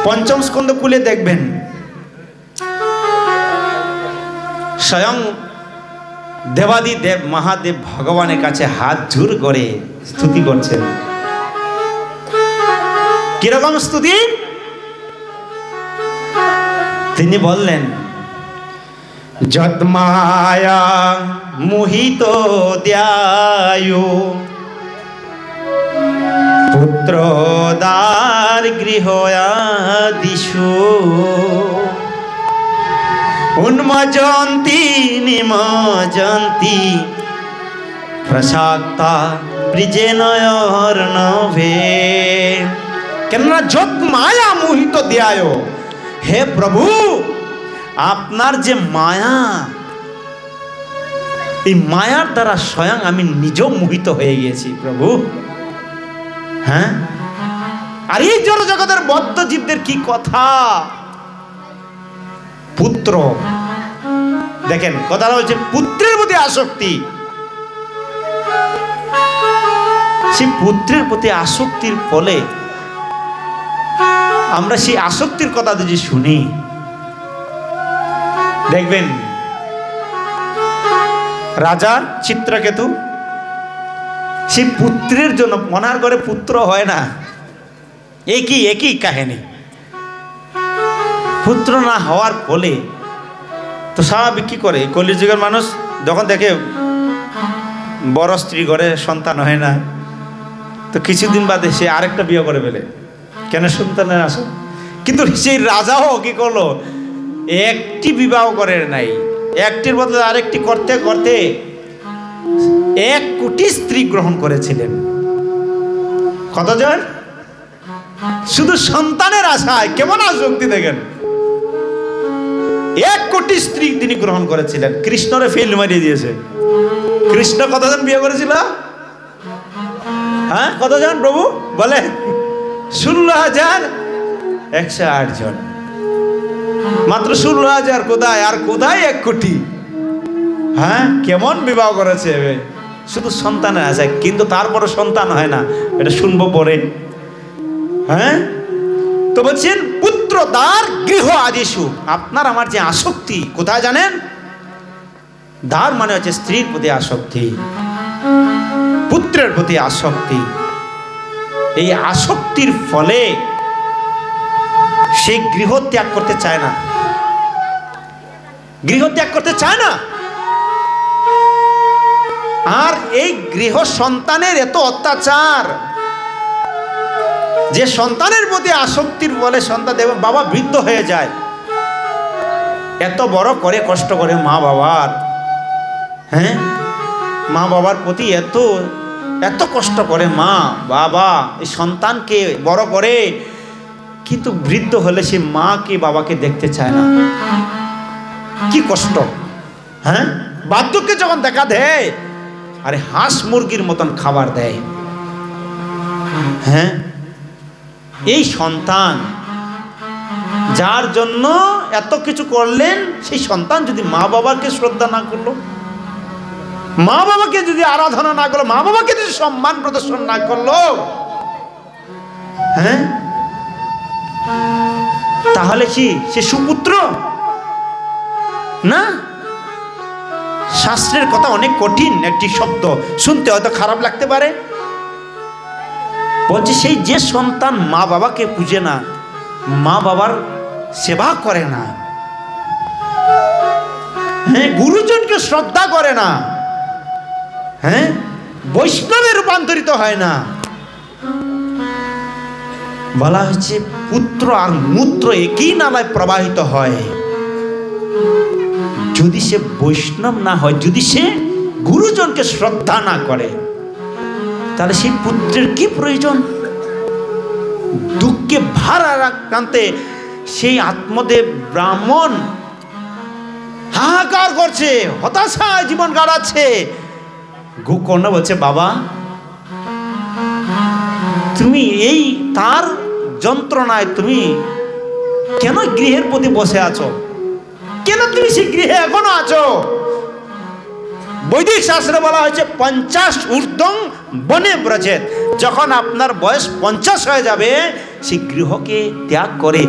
পঞ্চম স্কন্ধ খুলে দেখবেন, স্বয়ং দেবাদিদেব মহাদেব ভগবানের কাছে হাত জোর করে স্তুতি করছেন। কিরকম স্তুতি? তিনি বললেন, যৎমায়া মোহিত দ্যায়ো পুত্রদার গৃহয়াদিষু উন্মজন্তি নিমজন্তি প্রসাক্তা প্রিজেনয়র্ণভে। কেননা যত মায়া মোহিত দ্যায়, হে প্রভু আপনার যে মায়া, এই মায়ার দ্বারা স্বয়ং আমি নিজেও মোহিত হয়ে গেছি প্রভু। হ্যাঁ, আর এই জড় জগতের বদ্ধ জীবদের কি কথা? পুত্র, দেখেন কথাটা হচ্ছে পুত্রের প্রতি আসক্তি। সেই পুত্রের প্রতি আসক্তির ফলে আমরা সেই আসক্তির কথা যদি শুনি, দেখবেন রাজা চিত্রকেতু সেই পুত্রের জন্য, মনার ঘরে পুত্র হয় না, একই কাহিনী। পুত্র না হওয়ার ফলে তো স্বাভাবিক কি করে, কলিযুগের মানুষ যখন দেখে বড় স্ত্রী ঘরে সন্তান হয় না, তো কিছুদিন বাদে সে আরেকটা বিয়ে করে ফেলে, কেন? সন্তানের আসে। কিন্তু সেই রাজাও কি করলো, একটি বিবাহ করে নাই, একটির বদলে আরেকটি করতে করতে 1 কোটি স্ত্রী গ্রহণ করেছিলেন। কতজন? শুধু সন্তানের আশায়। কেমন আসক্তি দেখেন! 1 কোটি স্ত্রী তিনি গ্রহণ করেছিলেন। কৃষ্ণরে ফেল মারিয়ে দিয়েছে। কৃষ্ণ কতজন বিয়ে করেছিল? হ্যাঁ, কতজন প্রভু বলে? 16,108 জন। মাত্র 16,000 কোথায়, আর কোথায় 1 কোটি? হ্যাঁ, কেমন বিবাহ করেছে শুধু সন্তানের আশায়, কিন্তু তারপরে সন্তান হয় না, এটা শুনবো পরে। হ্যাঁ, তো বলছেন পুত্র দ্বার গৃহ আদিষু, আপনার আমার যে আসক্তি কোথায় জানেন? দ্বার মানে হচ্ছে স্ত্রীর প্রতি আসক্তি, পুত্রের প্রতি আসক্তি। এই আসক্তির ফলে সে গৃহ ত্যাগ করতে চায় না, গৃহ ত্যাগ করতে চায় না। আর এই গৃহ সন্তানের এত অত্যাচার, যে সন্তানের প্রতি আসক্তির বলে সন্তান দেব বাবা বৃদ্ধ হয়ে যায়, এত বড় করে কষ্ট করে মা বাবার, হ্যাঁ, মা বাবার প্রতি এত এত কষ্ট করে মা বাবা এই সন্তানকে বড় করে, কিন্তু বৃদ্ধ হলে সে মাকে বাবাকে দেখতে চায় না। কি কষ্ট! হ্যাঁ, বার্ধক্যে যখন দেখা দেয়, আরে হাঁস মুরগির মতন খাবার দেয়। হ্যাঁ, এই সন্তান যার জন্য এত কিছু করলেন, সেই সন্তান যদি মা বাবাকে শ্রদ্ধা না করলো, মা বাবাকে যদি আরাধনা না করলো, মা বাবাকে যদি সম্মান প্রদর্শন না করলো, হ্যাঁ, তাহলে কি সে সুপুত্র না? শাস্ত্রের কথা অনেক কঠিন একটি শব্দ, শুনতে হয়তো খারাপ লাগতে পারে। বলছে সেই যে সন্তান মা বাবাকে পুজে না, মা বাবার সেবা করে না, হ্যাঁ, গুরুজনকে শ্রদ্ধা করে না, হ্যাঁ, বৈষ্ণবে রূপান্তরিত হয় না। বলা হচ্ছে পুত্র আর মূত্র একই নালায় প্রবাহিত হয়। যদি সে বৈষ্ণব না হয়, যদি সে গুরুজনকে শ্রদ্ধা না করে, তাহলে সেই পুত্রের কি প্রয়োজন? দুঃখে ভাড়া আক্রান্তে সেই আত্মদেব ব্রাহ্মণ হাহাকার করছে, হতাশায় জীবন কাটাচ্ছে। গোকর্ণ বলছে, বাবা তুমি এই তার যন্ত্রণায় তুমি কেন গৃহের প্রতি বসে আছো? কেন তুমি সেই গৃহে এখনো আছো? বৈদিক শাস্ত্রে বলা হয়েছে 50 ঊর্ধ্বং বনে ব্রজেত। যখন আপনার বয়স 50 হয়ে যাবে, সেই গৃহকে ত্যাগ করে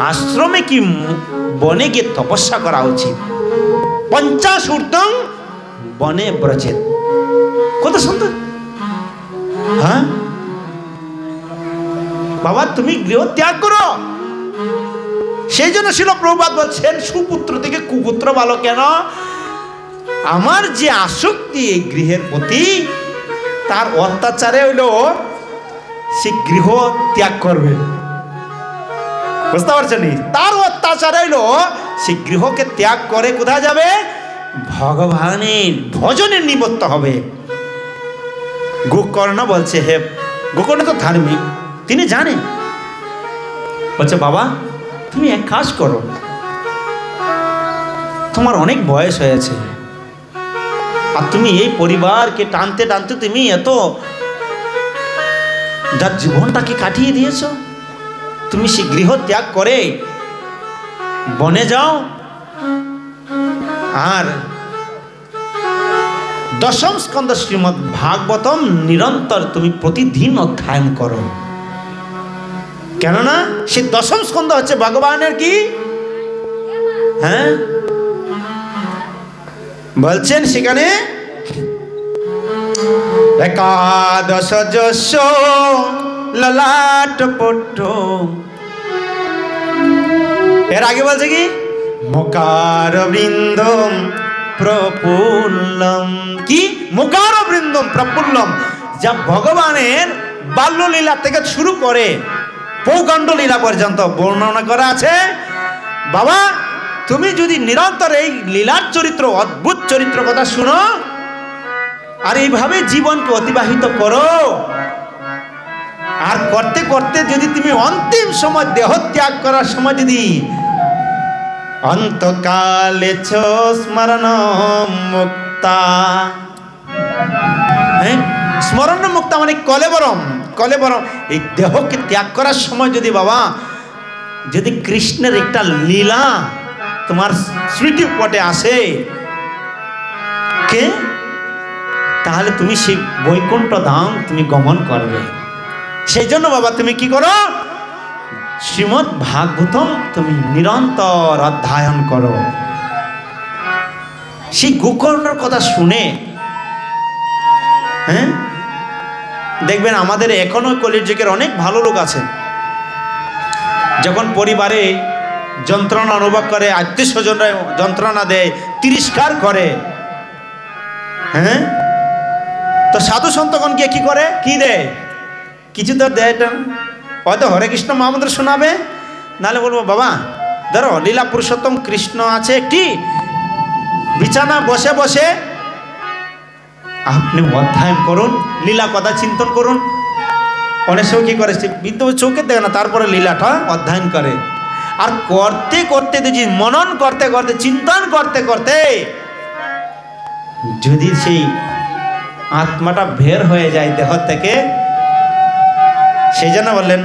আশ্রমে কি বনে গিয়ে তপস্যা করা উচিত। 50 ঊর্ধ্বং বনে ব্রজেত, কত সুন্দর। হ্যাঁ বাবা, তুমি গৃহ ত্যাগ করো। সেই জন্য শিল প্রভুপাদ বলছেন, সুপুত্র থেকে কুপুত্র ভালো কেন? আমার যে আসক্তি এই গৃহের প্রতি, তার অত্যাচারে হইলো সে গৃহ ত্যাগ করবে। বুঝতে পারছেন? তার অত্যাচারে হইলো সে গৃহকে ত্যাগ করে কোথায় যাবে? ভগবানের ভজনে নিবদ্ধ হবে। গোকর্ণ বলছে, হে গোকর্ণ তো ধার্মিক, তিনি জানেন। বলছে, বাবা তুমি এক কাজ করো, তোমার অনেক বয়স হয়েছে, আর তুমি এই পরিবারকে টানতে টানতে তুমি এত যার জীবনটাকে কাটিয়ে দিয়েছ। তুমি সে গৃহ ত্যাগ করে বনে যাও, আর দশম স্কন্ধ শ্রীমদ্ ভাগবতম নিরন্তর তুমি প্রতিদিন অধ্যয়ন করো। কেননা সে দশম স্কন্ধ হচ্ছে ভগবানের কি, হ্যাঁ বলছেন সেখানে একাদশ যশ ললাট পট্ট। এর আগে বলছে কি, মুকার বৃন্দম প্রফুল্লম। কি মুকার বৃন্দম প্রফুল্লম, যা ভগবানের বাল্যলীলা থেকে শুরু করে পৌগণ্ড লীলা পর্যন্ত বর্ণনা করা আছে। বাবা তুমি যদি নিরন্তর এই লীলার চরিত্র, অদ্ভুত চরিত্র কথা শুনো, আর এইভাবে জীবনকে অতিবাহিত করো, আর করতে করতে যদি তুমি অন্তিম সময় দেহ ত্যাগ করার সময় যদি অন্তকালে স্মরণ মুক্তা, স্মরণ মুক্তা মানে কলেবরম, কলেবরম। এই দেহকে ত্যাগ করার সময় যদি বাবা, যদি কৃষ্ণের একটা লীলা তোমার স্মৃতি পটে আসে কে, তাহলে তুমি সেই বৈকুণ্ঠ ধাম তুমি গমন করবে। সেই জন্য বাবা তুমি কি করো, শ্রীমদ্ ভাগবতম তুমি নিরন্তর অধ্যয়ন করো। সেই গোকর্ণের কথা শুনে, হ্যাঁ দেখবেন আমাদের এখনো কলির যুগের অনেক ভালো লোক আছে, যখন পরিবারে যন্ত্রণা অনুভব করে, আত্মীয় স্বজনরা যন্ত্রণা দেয়, তিরস্কার করে, হ্যাঁ তো সাধু সন্তগণ গিয়ে কি করে, কি দেয়, কিছু তো দেয় না। হয়তো হরে কৃষ্ণ মহামন্ত্র শোনাবে, নাহলে বলবো বাবা ধরো লীলা পুরুষোত্তম কৃষ্ণ আছে একটি, বিছানা বসে বসে আপনি অধ্যয়ন করুন, লীলা কথা চিন্তন করুন। অনেক সময় কি করে, বৃদ্ধ চোখে দেখে না, তারপরে লীলাটা অধ্যয়ন করে। আর করতে করতে যদি মনন করতে করতে চিন্তন করতে করতে যদি সেই আত্মাটা বের হয়ে যায় দেহ থেকে, সেই জন্য বললেন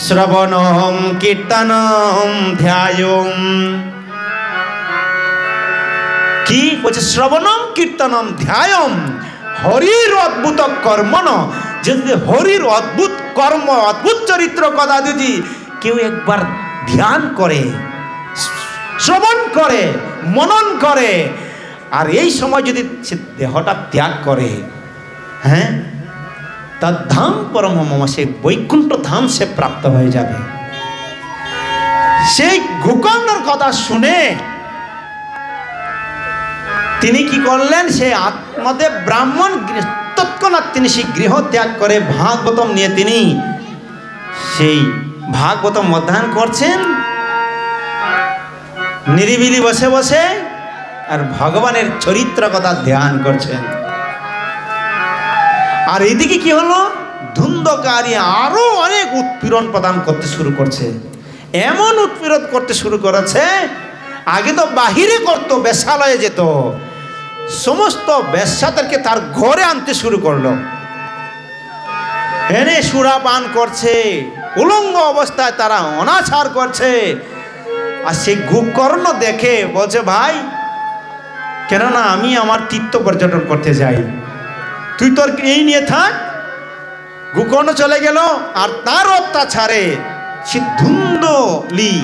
শ্রবণম কীর্তনম ধ্যায়ম। কি বলছে, শ্রবণম কীর্তনম ধ্যায়ম হরির অদ্ভুত কর্মণ। যদি হরির অদ্ভুত কর্ম, অদ্ভুত চরিত্র কথা যদি কেউ একবার ধ্যান করে, শ্রবণ করে, মনন করে, আর এই সময় যদি সে দেহটা ত্যাগ করে, হ্যাঁ তার ধাম পরম মম, সেই বৈকুণ্ঠ ধাম সে প্রাপ্ত হয়ে যাবে। সেই গোকর্ণের কথা শুনে তিনি কি করলেন, সে আত্মদেব ব্রাহ্মণ তৎক্ষণাৎ তিনি সেই গৃহ ত্যাগ করে ভাগবতম নিয়ে তিনি সেই ভাগবতম অধ্যয়ন করছেন নিরিবিলি বসে বসে, আর ভগবানের চরিত্র কথা ধ্যান করছেন। আর এদিকে কি হলো, ধুন্ধকারী আরো অনেক উৎপীড়ন প্রদান করতে শুরু করছে। এমন উৎপীড়ন করতে শুরু করেছে, আগে তো বাহিরে করতো, বেশ্যালয়ে যেত, সমস্ত বেশ্যাদেরকে তার ঘরে আনতে শুরু করলো, এনে সুরাপান করছে, উলঙ্গ অবস্থায় তারা অনাচার করছে। আর সেই গোকর্ণ দেখে বলছে, ভাই কেননা আমি আমার তীর্থ পর্যটন করতে যাই, তুই তোর এই নিয়ে থাক। গোকর্ণ চলে গেল, আর তার অত্যাচারে সে ধুন্দলি,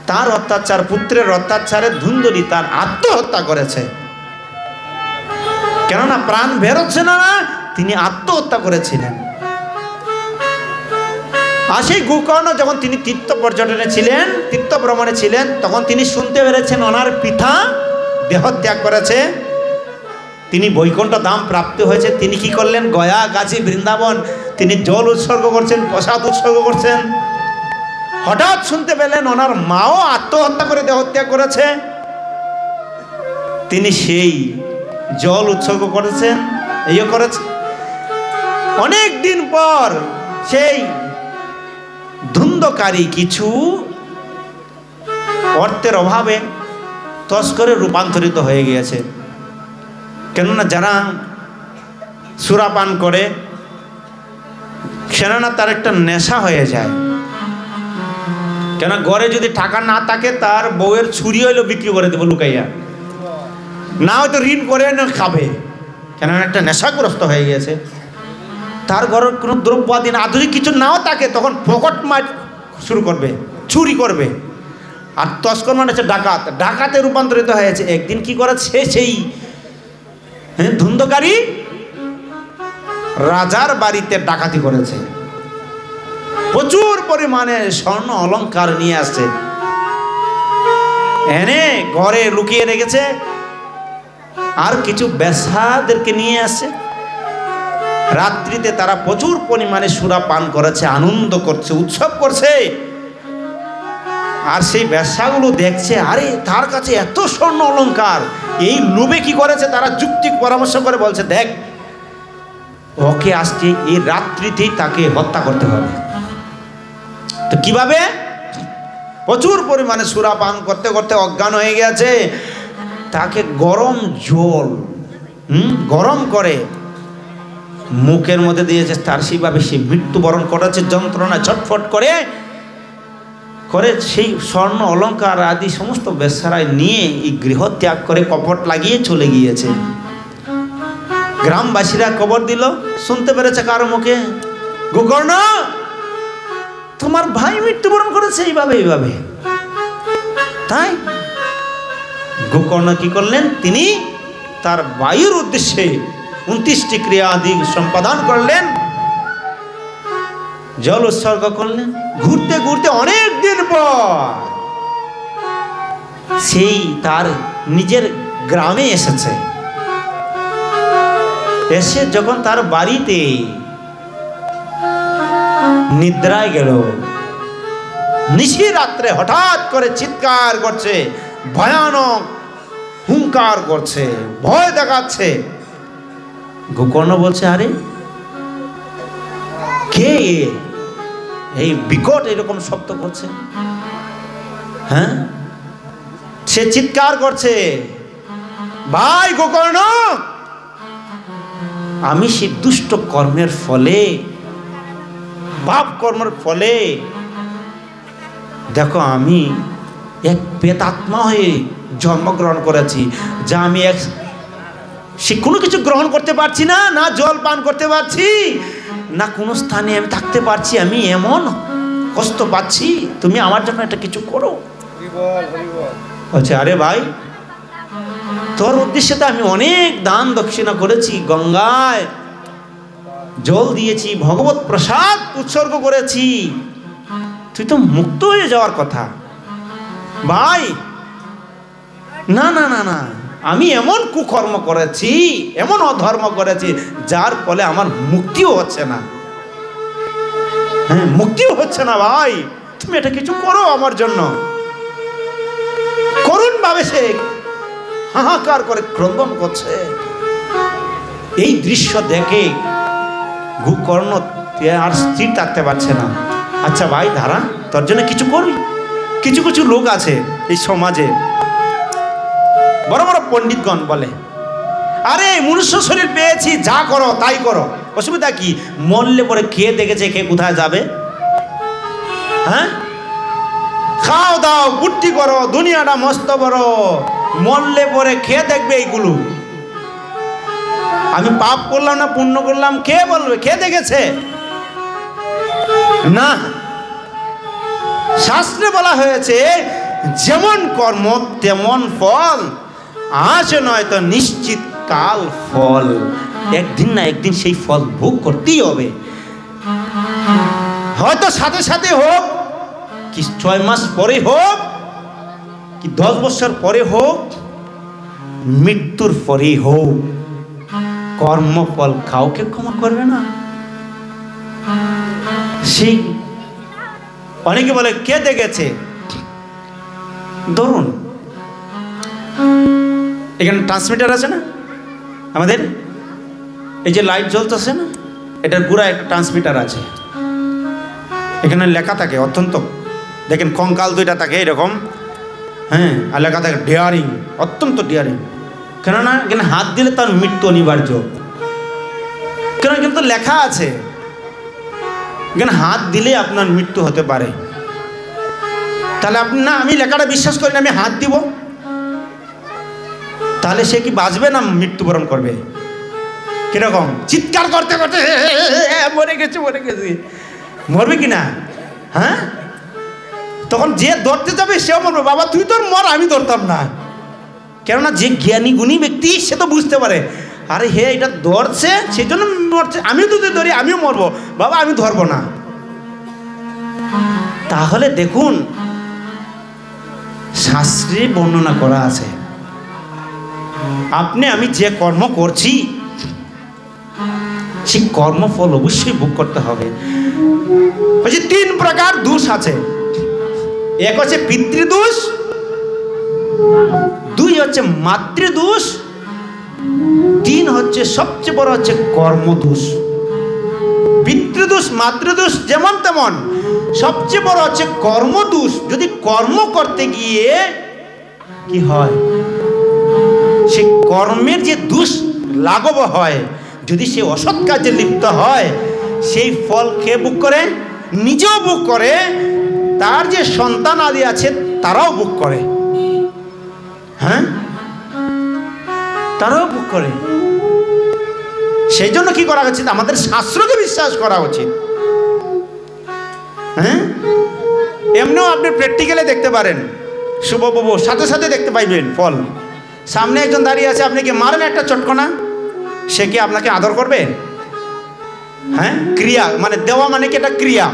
তার অত্যাচার, পুত্রের অত্যাচারে ধুন্দলি তার আত্মহত্যা করেছে। কেননা প্রাণ বেরোচ্ছে না, তিনি আত্মহত্যা করেছিলেন। আর সেই গোকর্ণ যখন তিনি তীর্থ পর্যটনে ছিলেন, তীর্থ ভ্রমণে ছিলেন, তখন তিনি শুনতে পেরেছেন ওনার পিতা দেহত্যাগ করেছে, তিনি বৈকুণ্ঠ ধাম প্রাপ্তি হয়েছে। তিনি কি করলেন, গয়া, কাশী, বৃন্দাবন তিনি জল উৎসর্গ করছেন, প্রসাদ উৎসর্গ করছেন। হঠাৎ শুনতে পেলেন ওনার মাও আত্মহত্যা করে দেহত্যাগ করেছে, তিনি সেই জল উৎসর্গ করেছেন, এইও করেছে। অনেক দিন পর সেই ধুন্ধকারী কিছু অর্থের অভাবে তস্করে রূপান্তরিত হয়ে গিয়েছে। কেননা যারা সুরাপান করে, কেননা তার একটা নেশা হয়ে যায়। কেন ঘরে যদি টাকা না থাকে, তার বউয়ের ছুরি হইলেও বিক্রি করে দেবো লুকাইয়া, না হয়তো ঋণ করে না খাবে, কেননা একটা নেশাগ্রস্ত হয়ে গিয়েছে। তার ঘরের কোনো দ্রব্যাদি আধুনিক কিছু নাও থাকে, তখন পকেট মার শুরু করবে, চুরি করবে। আর তস্কর মানে হচ্ছে ডাকাত, ডাকাতে রূপান্তরিত হয়েছে। একদিন কি করেছে, সেই ধুন্ধকারী রাজার বাড়িতে ডাকাতি করেছে, প্রচুর পরিমাণে স্বর্ণ অলংকার নিয়ে আসছে, এনে ঘরে লুকিয়ে রেখেছে। আর কিছু বেশ্যাদেরকে নিয়ে আসছে, রাত্রিতে তারা প্রচুর পরিমাণে সুরা পান করেছে, আনন্দ করছে, উৎসব করছে। আর সেই বেশ্যাগুলো দেখছে, আরে তার কাছে এত স্বর্ণ অলংকার, এই লোভে কি করেছে, তারা যুক্তি পরামর্শ করে বলছে, দেখ ওকে আজকে এই রাত্রিতেই তাকে হত্যা করতে হবে। তো কিভাবে, প্রচুর পরিমাণে সুরা পান করতে করতে অজ্ঞান হয়ে গেছে, তাকে গরম জল গরম করে মুখের মধ্যে দিয়েছে, তার সেইভাবে সে মৃত্যুবরণ করেছে, যন্ত্রণা ছটফট করে করে সেই স্বর্ণ অলংকার আদি সমস্ত বেশ্যারায় নিয়ে এই গৃহ ত্যাগ করে কপট লাগিয়ে চলে গিয়েছে। গ্রামবাসীরা খবর দিল, শুনতে পেরেছে কারো মুখে, গোকর্ণ তোমার ভাই মৃত্যুবরণ করেছে এইভাবে এইভাবে। তাই গোকর্ণ কি করলেন, তিনি তার বায়ুর উদ্দেশ্যে 29টি ক্রিয়া আদি সম্পাদন করলেন, জল উৎসর্গ করলেন। ঘুরতে ঘুরতে অনেক দিন পর সেই তার নিজের গ্রামে এসেছে। এসে যখন তার বাড়িতে নিদ্রায় গেল, নিশি রাত্রে হঠাৎ করে চিৎকার করছে, ভয়ানক হুঙ্কার করছে, ভয় দেখাচ্ছে। গোকর্ণ বলছে, আরে কে এই বিকট এরকম শব্দ করছে? হ্যাঁ, সে চিৎকার করছে, ভাই গোকর্ণ, আমি সেই দুষ্ট কর্মের ফলে, পাপ কর্মের ফলে দেখো আমি এক প্রেতাত্মা হয়ে জন্মগ্রহণ করেছি, যা আমি সে কোনো কিছু গ্রহণ করতে পারছি না, না জল পান করতে পারছি, না কোনো স্থানে আমি থাকতে পারছি, আমি এমন কষ্ট পাচ্ছি, তুমি আমার জন্য একটা কিছু করো। বলছে, আরে ভাই তোর উদ্দেশ্যে তো আমি অনেক দান দক্ষিণা করেছি, গঙ্গায় জল দিয়েছি, ভগবত প্রসাদ উৎসর্গ করেছি, তুই তো মুক্ত হয়ে যাওয়ার কথা। ভাই না না না না, আমি এমন কুকর্ম করেছি, এমন অধর্ম করেছি, যার ফলে আমার মুক্তিও হচ্ছে না। হ্যাঁ, মুক্তিও হচ্ছে না। ভাই তুমি এটা কিছু করো আমার জন্য। করুণ ভাবে সে হাহাকার করে ক্রন্দন করছে। এই দৃশ্য দেখে গোকর্ণ আর স্থির থাকতে পারছে না। আচ্ছা ভাই ধারা, তোর জন্য কিছু করবি। কিছু কিছু লোক আছে এই সমাজে, বড় বড় পণ্ডিতগণ বলে, আরে মনুষ্য শরীর পেয়েছি, যা করো তাই করো, অসুবিধা কি? মরলে পরে খেয়ে দেখেছে কে কোথায় যাবে? হ্যাঁ, খাও দাও বুদ্ধি করো, দুনিয়াটা মস্ত বড়, মরলে পরে খেয়ে দেখবে এইগুলো। আমি পাপ করলাম না পুণ্য করলাম কে বলবে? কে দেখেছে? না, শাস্ত্রে বলা হয়েছে যেমন কর্ম তেমন ফল, আজ নয় তো নিশ্চিত কাল ফল। একদিন না একদিন সেই ফল ভোগ করতেই হবে। হয়তো সাথে সাথে হোক, কি 6 মাস পরে হোক, কি 10 বছর পরে হোক, মৃত্যুর পরেই হোক, কর্মফল কাউকে ক্ষমা করবে না। সেই অনেকে বলে কে দেখেছে? ধরুন এখানে ট্রান্সমিটার আছে না আমাদের, এই যে লাইট জ্বলতেছে না, এটার গোড়ায় একটা ট্রান্সমিটার আছে। এখানে লেখা থাকে অত্যন্ত, দেখেন কঙ্কাল দুইটা থাকে এরকম, হ্যাঁ, আর লেখা থাকে ডেয়ারিং, অত্যন্ত ডেয়ারিং। কেননা এখানে হাত দিলে তার মৃত্যু অনিবার্য। কেন? কিন্তু লেখা আছে এখানে হাত দিলে আপনার মৃত্যু হতে পারে। তাহলে আপনি না, আমি লেখাটা বিশ্বাস করি না, আমি হাত দিব, তাহলে সে কি বাঁচবে না মৃত্যুবরণ করবে? কিরকম চিৎকার করতে করতে মরে গেছে মরে গেছে, মরবে কি না? হ্যাঁ, তখন যে ধরতে যাবে সেও মরবে। বাবা তুই তোর মর, আমি ধরতাম না। কেননা যে জ্ঞানী গুণী ব্যক্তি সে তো বুঝতে পারে, আরে হে এটা ধরছে সেই জন্য মরছে, আমিও তো ধরি, আমিও মরবো, বাবা আমি ধরবো না। তাহলে দেখুন শাস্ত্রে বর্ণনা করা আছে, আপনি আমি যে কর্ম করছি সেই কর্মফল অবশ্যই ভোগ করতে হবে। বলছি 3 প্রকার দোষ আছে। এক হচ্ছে পিতৃদোষ, 2 হচ্ছে মাতৃদোষ, 3 হচ্ছে সবচেয়ে বড় হচ্ছে কর্মদোষ। পিতৃদোষ মাতৃদোষ যেমন তেমন, সবচেয়ে বড় হচ্ছে কর্মদোষ। যদি কর্ম করতে গিয়ে কি হয়, সে কর্মের যে দোষ লাঘব হয়, যদি সে অসৎ কাজে লিপ্ত হয়, সেই ফল কে ভোগ করে? নিজেও ভোগ করে, তার যে সন্তান আদি আছে তারাও ভোগ করে। হ্যাঁ, তারাও ভোগ করে। সেই জন্য কি করা উচিত? আমাদের শাস্ত্রকে বিশ্বাস করা উচিত। হ্যাঁ, এমনিও আপনি প্র্যাকটিক্যালে দেখতে পারেন, শুভবাবু সাথে সাথে দেখতে পাইবেন ফল। সামনে একজন দাঁড়িয়ে আছে, আপনি কি মারেন একটা চটকনা, সে কি আপনাকে আদর করবে? হ্যাঁ, ক্রিয়া মানে দেওয়া মানে কি? এটা ক্রিয়া।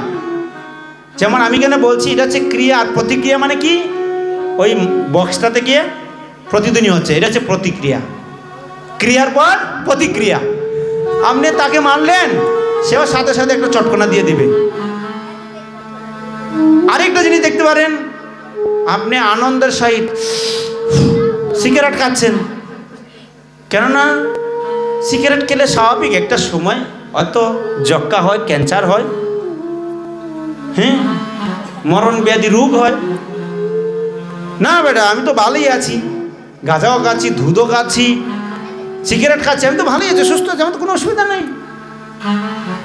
যেমন আমি কেন বলছি এটা হচ্ছে ক্রিয়া, আর প্রতিক্রিয়া মানে কি? ওই বক্সটাতে গিয়ে প্রতিধ্বনি হচ্ছে, এটা হচ্ছে প্রতিক্রিয়া। ক্রিয়ার পর প্রতিক্রিয়া। আপনি তাকে মারলেন, সেও সাথে সাথে একটা চটকনা দিয়ে দিবে। আরেকটা জিনিস দেখতে পারেন, আপনি আনন্দের সহিত সিগারেট খাচ্ছেন, কেননা সিগারেট খেলে স্বাভাবিক একটা সময় হয়তো যক্কা হয়, ক্যান্সার হয়, হ্যাঁ, মরণ ব্যাধি রোগ হয়। না বেটা আমি তো ভালোই আছি, গাঁজাও খাচ্ছি, ধুধও খাচ্ছি, সিগারেট খাচ্ছি, আমি তো ভালোই আছি, সুস্থ আছি, আমার তো কোনো অসুবিধা নেই।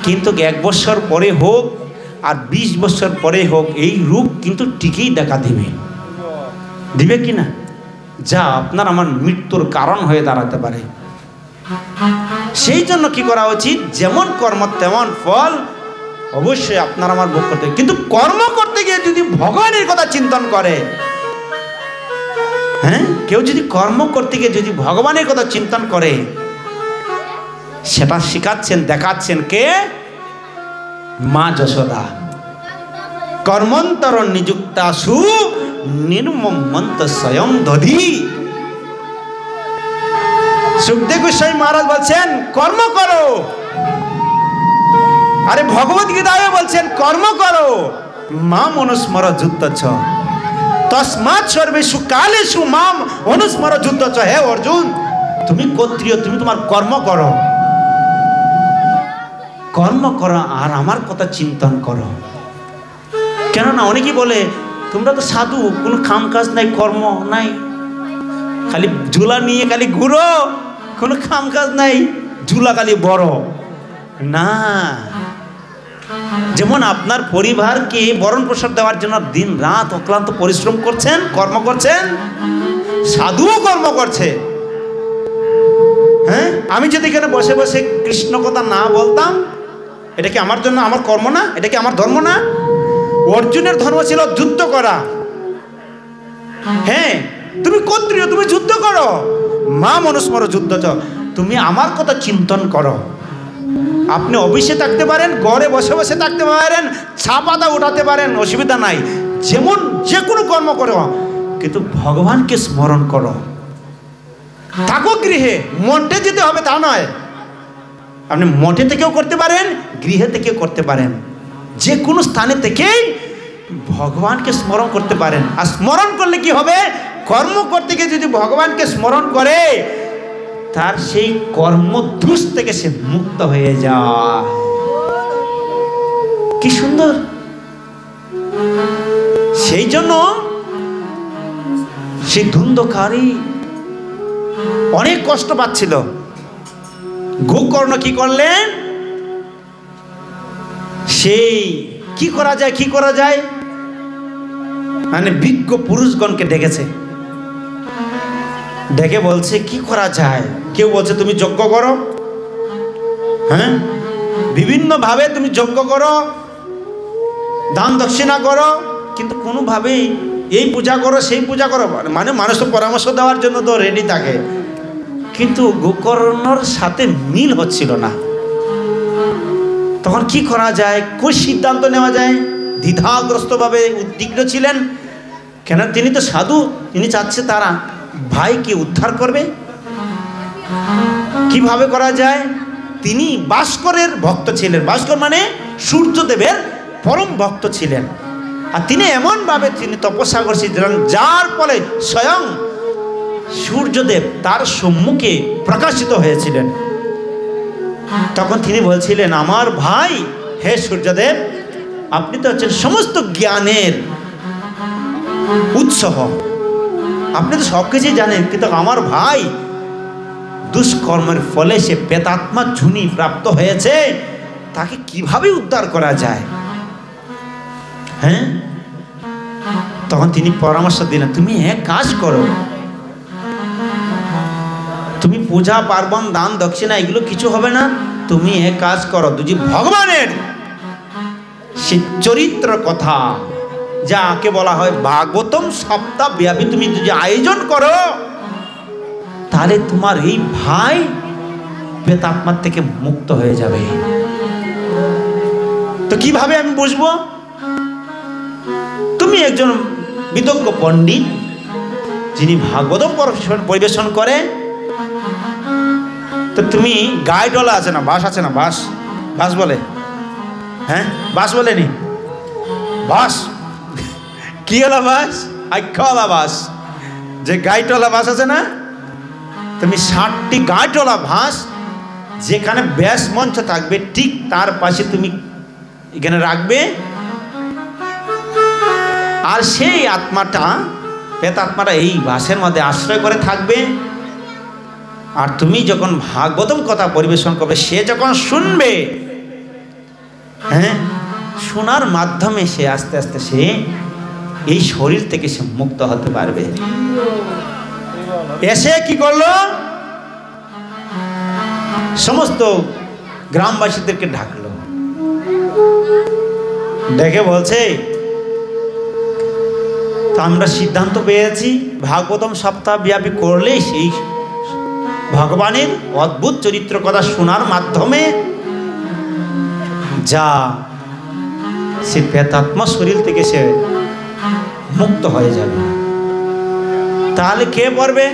কিন্তু 1 বছর পরে হোক আর 20 বছর পরে হোক, এই রোগ কিন্তু ঠিকই দেখা দিবে, দিবে কি না? যা আপনার আমার মৃত্যুর কারণ হয়ে দাঁড়াতে পারে। সেই জন্য কি করা উচিত? যেমন কর্ম তেমন ফল অবশ্যই আপনার আমার ভোগ করতে। কিন্তু কর্ম করতে গিয়ে যদি ভগবানের কথা চিন্তন করে, হ্যাঁ, কেউ যদি কর্ম করতে গিয়ে যদি ভগবানের কথা চিন্তন করে, সেটা শিখাচ্ছেন দেখাচ্ছেন কে? মা যশোদা। কর্মন্তর নিযুক্তাসু নির্মমন্ত স্বয়ং দধি। সুখদেব গোস্বামী মহারাজ বলছেন কর্ম করো। আরে ভগবত গীতায় বলছেন কর্ম করো। মাম অনুস্মর যুদ্ধচ্ছ তস্মাৎ সর্বেষু কালেষু মাম অনুস্মর যুদ্ধচ্ছ। হে অর্জুন, তুমি ক্ষত্রিয়, তুমি তোমার কর্ম করো, কর্ম করো আর আমার কথা চিন্তন করো। কেননা অনেকেই বলে তোমরা তো সাধু, কোনো কাম কাজ নাই, কর্ম নাই, খালি ঝুলা নিয়ে খালি ঘুরো, কোনো কাম কাজ নাই, ঝুলা খালি বড় না। যেমন আপনার পরিবারকে বরণ পোষণ দেওয়ার জন্য দিন রাত অক্লান্ত পরিশ্রম করছেন, কর্ম করছেন, সাধুও কর্ম করছে। হ্যাঁ, আমি যদি এখানে বসে বসে কৃষ্ণ কথা না বলতাম, এটা কি আমার জন্য আমার কর্ম না? এটা কি আমার ধর্ম না? অর্জুনের ধর্ম ছিল যুদ্ধ করা। হ্যাঁ, তুমি ক্ষত্রিয়, তুমি যুদ্ধ করো। মা মনুস্মর যুদ্ধ, তুমি আমার কথা চিন্তন করো। আপনি অফিসে থাকতে পারেন, ঘরে বসে বসে থাকতে পারেন, ছা পাতা উঠাতে পারেন, অসুবিধা নাই, যেমন যে কোনো কর্ম করো, কিন্তু ভগবানকে স্মরণ করো। থাকো গৃহে, মঠে যেতে হবে তা নয়। আপনি মঠে থেকেও করতে পারেন, গৃহে থেকেও করতে পারেন, যে কোনো স্থানে থেকেই ভগবানকে স্মরণ করতে পারেন। আর স্মরণ করলে কি হবে? কর্ম করতে গিয়ে যদি ভগবানকে স্মরণ করে, তার সেই কর্মদোষ থেকে সে মুক্ত হয়ে যায়। কি সুন্দর! সেই জন্য সেই ধুন্ধকারী অনেক কষ্ট পাচ্ছিল। গোকর্ণ কি করলেন? সেই কি করা যায়, কি করা যায়, মানে বিজ্ঞ পুরুষগণকে ডেকেছে, ডেকে বলছে কি করা যায়। কেউ বলছে তুমি যজ্ঞ করো, হ্যাঁ, বিভিন্ন ভাবে তুমি যজ্ঞ করো, দান দক্ষিণা করো, কিন্তু কোনোভাবেই এই পূজা করো সেই পূজা করো, মানে মানুষ তো পরামর্শ দেওয়ার জন্য তো রেডি থাকে, কিন্তু গোকর্ণর সাথে মিল হচ্ছিল না। তখন কি করা যায়, কোন সিদ্ধান্ত নেওয়া যায়? দ্বিধাগ্রস্তভাবে উদ্বিগ্ন ছিলেন। কেন? তিনি তো সাধু, তিনি চাচ্ছে তারা ভাইকে উদ্ধার করবে। কিভাবে করা যায়? তিনি ভাস্করের ভক্ত ছিলেন। ভাস্কর মানে সূর্যদেবের পরম ভক্ত ছিলেন। আর তিনি এমনভাবে তিনি তপস্যা করছিলেন, যার ফলে স্বয়ং সূর্যদেব তার সম্মুখে প্রকাশিত হয়েছিলেন। তখন তিনি বলছিলেন, আমার ভাই, হে সূর্যদেব, আপনি তো হচ্ছেন সমস্ত জ্ঞানের উৎস, আপনি তো সব কিছুই জানেন, কিন্তু আমার ভাই দুষ্কর্মের ফলে সে প্রেতাত্মা ঝুনি প্রাপ্ত হয়েছে, তাকে কিভাবে উদ্ধার করা যায়? হ্যাঁ, তখন তিনি পরামর্শ দিলেন, তুমি এক কাজ করো, তুমি পূজা পার্বণ দান দক্ষিণা এগুলো কিছু হবে না, তুমি এক কাজ করো, যদি ভগবানের সে চরিত্র কথা যাকে বলা হয় ভাগবতম সপ্তাহ ব্যাপী তুমি যদি আয়োজন করো, তাহলে তোমার এই ভাই প্রেতাত্মার থেকে মুক্ত হয়ে যাবে। তো কিভাবে আমি বুঝবো? তুমি একজন বিদগ্ধ পণ্ডিত যিনি ভাগবতম পরিবেশন করে, তো তুমি গাইডওয়ালা আছে না, বাস আছে না, বাস, বাস বলে, হ্যাঁ বাস বলেনি, বাস কি হলো? বাস আখ্যাওয়ালা বাস, যে গাইডওয়ালা বাস আছে না, তুমি 60টি গাইডওয়ালা বাস, যেখানে ব্যাস মঞ্চ থাকবে ঠিক তার পাশে তুমি এখানে রাখবে। আর সেই আত্মাটা, প্রেতাত্মাটা এই বাসের মধ্যে আশ্রয় করে থাকবে। আর তুমি যখন ভাগবতম কথা পরিবেশন করবে, সে যখন শুনবে, হ্যাঁ, শোনার মাধ্যমে সে আস্তে আস্তে সে এই শরীর থেকে সে মুক্ত হতে পারবে। এসে কি করলো? সমস্ত গ্রামবাসীদেরকে ডাকলো, ডেকে বলছে, তো আমরা সিদ্ধান্ত পেয়েছি ভাগবতম সপ্তাহ ব্যাপী করলেই সেই ভগবানের অদ্ভুত চরিত্র কথা শোনার মাধ্যমে যা সে প্রেতাত্মা শরীর থেকে সে মুক্ত হয়ে যাবে। তাহলে কে পড়বে?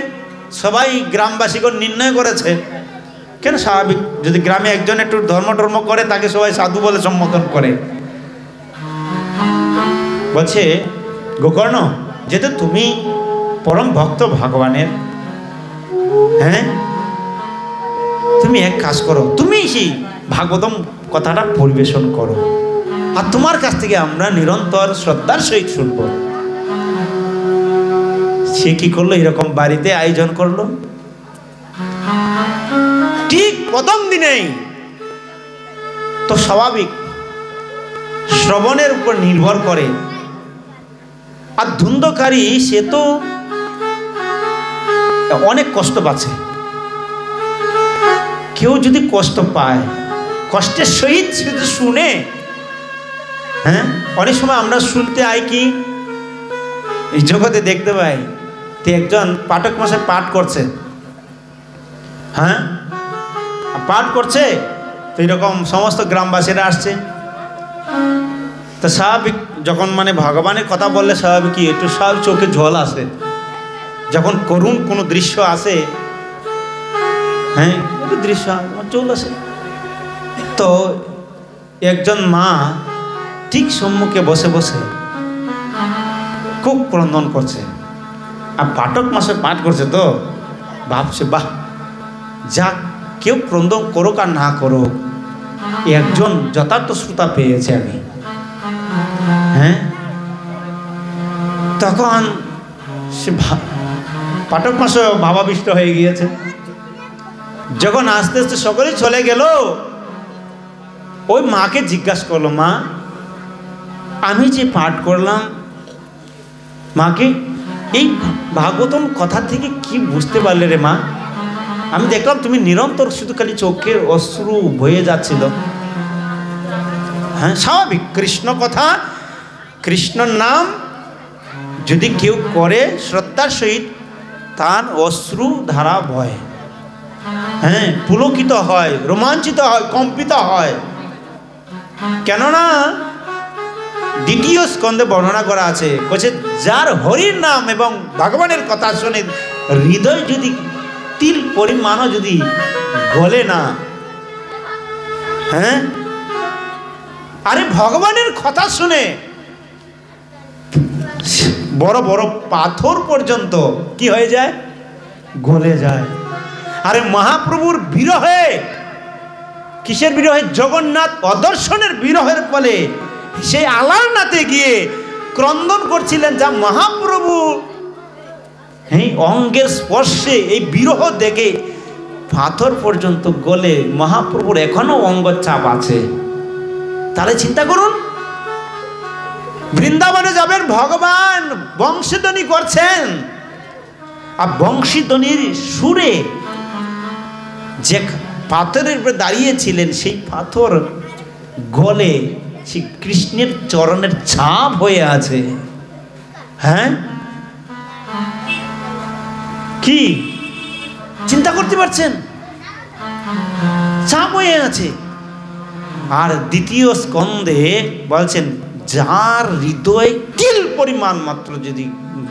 সবাই গ্রামবাসীগণ নির্ণয় করেছে, কেন স্বাভাবিক, যদি গ্রামে একজন একটু ধর্ম করে তাকে সবাই সাধু বলে সম্বোধন করে। বলছে গোকর্ণ, যেহেতু তুমি পরম ভক্ত ভগবানের, হ্যাঁ, তুমি এক কাজ করো, তুমি সেই ভাগবতম কথাটা পরিবেশন করো, আর তোমার কাছ থেকে আমরা নিরন্তর শ্রদ্ধার সহিত শুনব। সে কি করলো, এরকম বাড়িতে আয়োজন করলো। ঠিক প্রথম দিনেই তো স্বাভাবিক শ্রবণের উপর নির্ভর করে, আর ধুন্ধকারী সে তো অনেক কষ্ট পাচ্ছে। কেউ যদি কষ্ট পায়, কষ্টের সহিত যদি শুনে, হ্যাঁ, অনেক সময় আমরা শুনতে আই কি এই জগতে দেখতে পাই, তো একজন পাঠক মশাই পাঠ করছে, হ্যাঁ, পাঠ করছে, তো এরকম সমস্ত গ্রামবাসীরা আসছে। তো স্বাভাবিক যখন মানে ভগবানের কথা বললে স্বাভাবিক কি একটু সব চোখে জল আসে, যখন করুণ কোনো দৃশ্য আসে, হ্যাঁ, একটু দৃশ্য জল আসে। তো একজন মা ঠিক সম্মুখে বসে বসে খুব ক্রন্দন করছে, আর পাঠক মাসে পাঠ করছে, তো ভাবছে বাহ, যাক, কেউ ক্রন্দন করুক আর না করুক, একজন যথার্থ শ্রোতা পেয়েছে আমি, হ্যাঁ। তখন সে পাঠক মাসে ভাবাবিষ্ট হয়ে গিয়েছে। যখন আস্তে আস্তে সকলেই চলে গেল, ওই মাকে জিজ্ঞাসা করলো, মা, আমি যে পাঠ করলাম, মাকে এই ভাগবতম কথা থেকে কি বুঝতে পারলে রে মা? আমি দেখলাম তুমি নিরন্তর শুধু খালি চোখের অশ্রু বয়ে যাচ্ছিল। হ্যাঁ, স্বাভাবিক, কৃষ্ণ কথা, কৃষ্ণ নাম যদি কেউ করে শ্রদ্ধার সহিত, তার অশ্রু ধারা বয়, হ্যাঁ, পুলকিত হয়, রোমাঞ্চিত হয়, কম্পিত হয়। কেননা দ্বিতীয় স্কন্ধে বর্ণনা করা আছে, বলছে যার হরির নাম এবং ভগবানের কথা শুনে হৃদয় যদি তিল পরিমাণও যদি গলে না, হ্যাঁ, আরে ভগবানের কথা শুনে বড় বড় পাথর পর্যন্ত কি হয়ে যায়, গলে যায়। আরে মহাপ্রভুর বিরহে, কিসের বিরহে? জগন্নাথ অদর্শনের বিরহের ফলে সেই আলারনাথে গিয়ে ক্রন্দন করছিলেন, যা মহাপ্রভু এই অঙ্গের স্পর্শে এই বিরহ দেখে পাথর পর্যন্ত গলে মহাপ্রভুর এখনো অঙ্গ চাপ আছে। তাহলে চিন্তা করুন, বৃন্দাবনে যাবেন, ভগবান বংশীধ্বনি করছেন, আর বংশীধ্বনির সুরে যে পাথরের উপরে দাঁড়িয়েছিলেন, সেই পাথর গলে শ্রী কৃষ্ণের চরণের ছাপ হয়ে আছে। হ্যাঁ, কি চিন্তা করতে পারছেন? ছাপ হয়ে আছে। আর দ্বিতীয় স্কন্ধে বলছেন, যার হৃদয় তিল পরিমাণ মাত্র যদি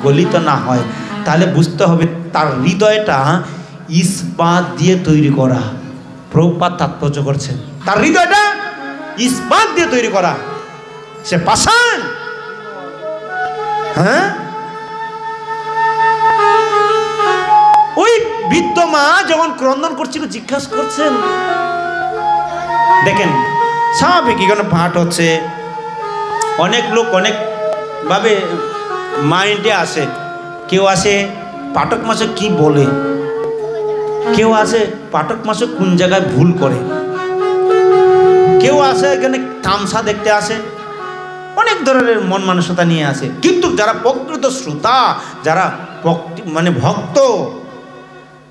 গলিত না হয়, তাহলে বুঝতে হবে তার হৃদয়টা ইস্পাত দিয়ে তৈরি করা। প্রভুপাদ তাৎপর্য করছেন, তার হৃদয়টা ইস্পাত দিয়ে তৈরি করা, সে পাষাণ। হ্যাঁ, ওই বৃদ্ধ মা যখন ক্রন্দন করছিল, জিজ্ঞাসা করছেন, দেখেন স্বাভাবিক এখানে পাঠ হচ্ছে, অনেক লোক অনেক ভাবে মাইন্ডে আসে, কেউ আসে পাঠক মাসে কি বলে, কেউ আসে পাঠক মাসে কোন জায়গায় ভুল করে, কেউ আসে এখানে তামসা দেখতে আসে, অনেক ধরনের মন মানসিকতা নিয়ে আসে। কিন্তু যারা প্রকৃত শ্রোতা, যারা মানে ভক্ত,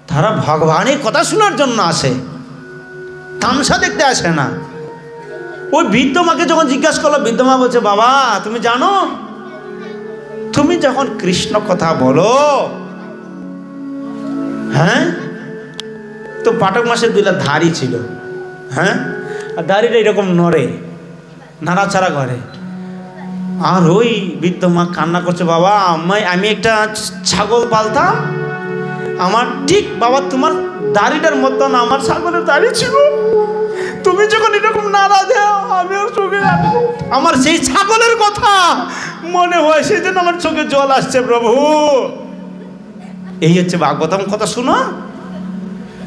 তারা ভগবানের কথা শোনার জন্য আসে, তামসা দেখতে আসে না। ওই বৃদ্ধ মাকে যখন জিজ্ঞাসা করলো, বৃদ্ধ মা বলছে, বাবা তুমি জানো, তুমি যখন কৃষ্ণ কথা বলো, হ্যাঁ, তো পাঠক মাসের দুইটা ধাড়ি ছিল, হ্যাঁ, আর দাড়িটা এরকম নড়ে, নাড়াচাড়া করে। আর ওই বৃদ্ধ মা কান্না করছে, বাবা আমি একটা ছাগল পালতাম, আমার ঠিক বাবা তোমার দাড়িটার মতন আমার ছাগলের দাড়ি ছিল, তুমি যখন এরকম নাড়া দেও আমি ওর চোখে আমার সেই ছাগলের কথা মনে হয়, সেই জন্য আমার চোখে জল আসছে প্রভু। এই হচ্ছে ভাগবতম কথা। শুনো,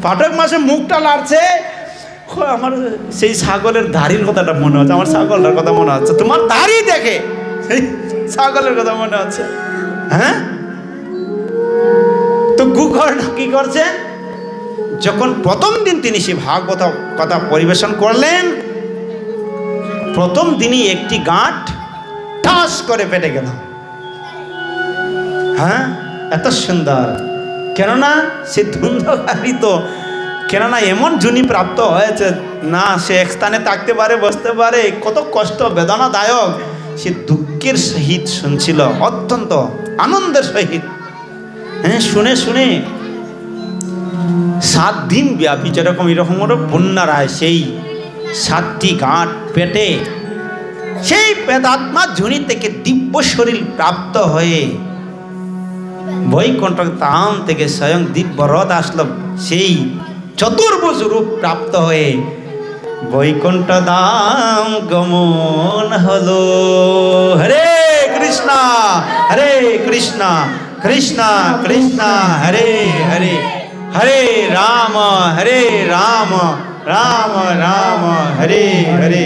পাঠক মাসে মুখটা লাড়ছে, আমার সেই ছাগলের দাড়ির কথাটা মনে হচ্ছে, আমার ছাগলটার কথা মনে হচ্ছে, তোমার দাড়ি দেখে সেই ছাগলের কথা মনে হচ্ছে। হ্যাঁ, তো গুকর্ণ কি করছেন, যখন প্রথম দিন তিনি সেই ভাগবত কথা পরিবেশন করলেন, প্রথম দিনই একটি গাঁট ঠাস করে পেটে গেল। হ্যাঁ, এত সুন্দর, কেননা সে ধুন্ধকারী তো, কেননা এমন জুনি প্রাপ্ত হয়েছে না, সে এক স্থানে থাকতে পারে, বসতে পারে, কত কষ্ট বেদনাদায়ক সে দুঃখের সহিত শুনছিল, অত্যন্ত আনন্দের সহিত। হ্যাঁ, শুনে শুনে 7 দিন ব্যাপী যেরকম এরকম বন্যা রায় সেই 7টি গাঁট পেটে সেই প্রেতাত্মা ঝুনি থেকে দিব্য শরীর প্রাপ্ত হয়ে বৈকুণ্ঠ ধাম থেকে স্বয়ং দিব্য রথ আসলো, সেই চতুর্ভুজ রূপ প্রাপ্ত হয়ে বৈকুণ্ঠ ধাম গমন হলো। হরে কৃষ্ণ হরে কৃষ্ণ কৃষ্ণ কৃষ্ণ হরে হরে, হরে রাম রাম রাম হরে হরে।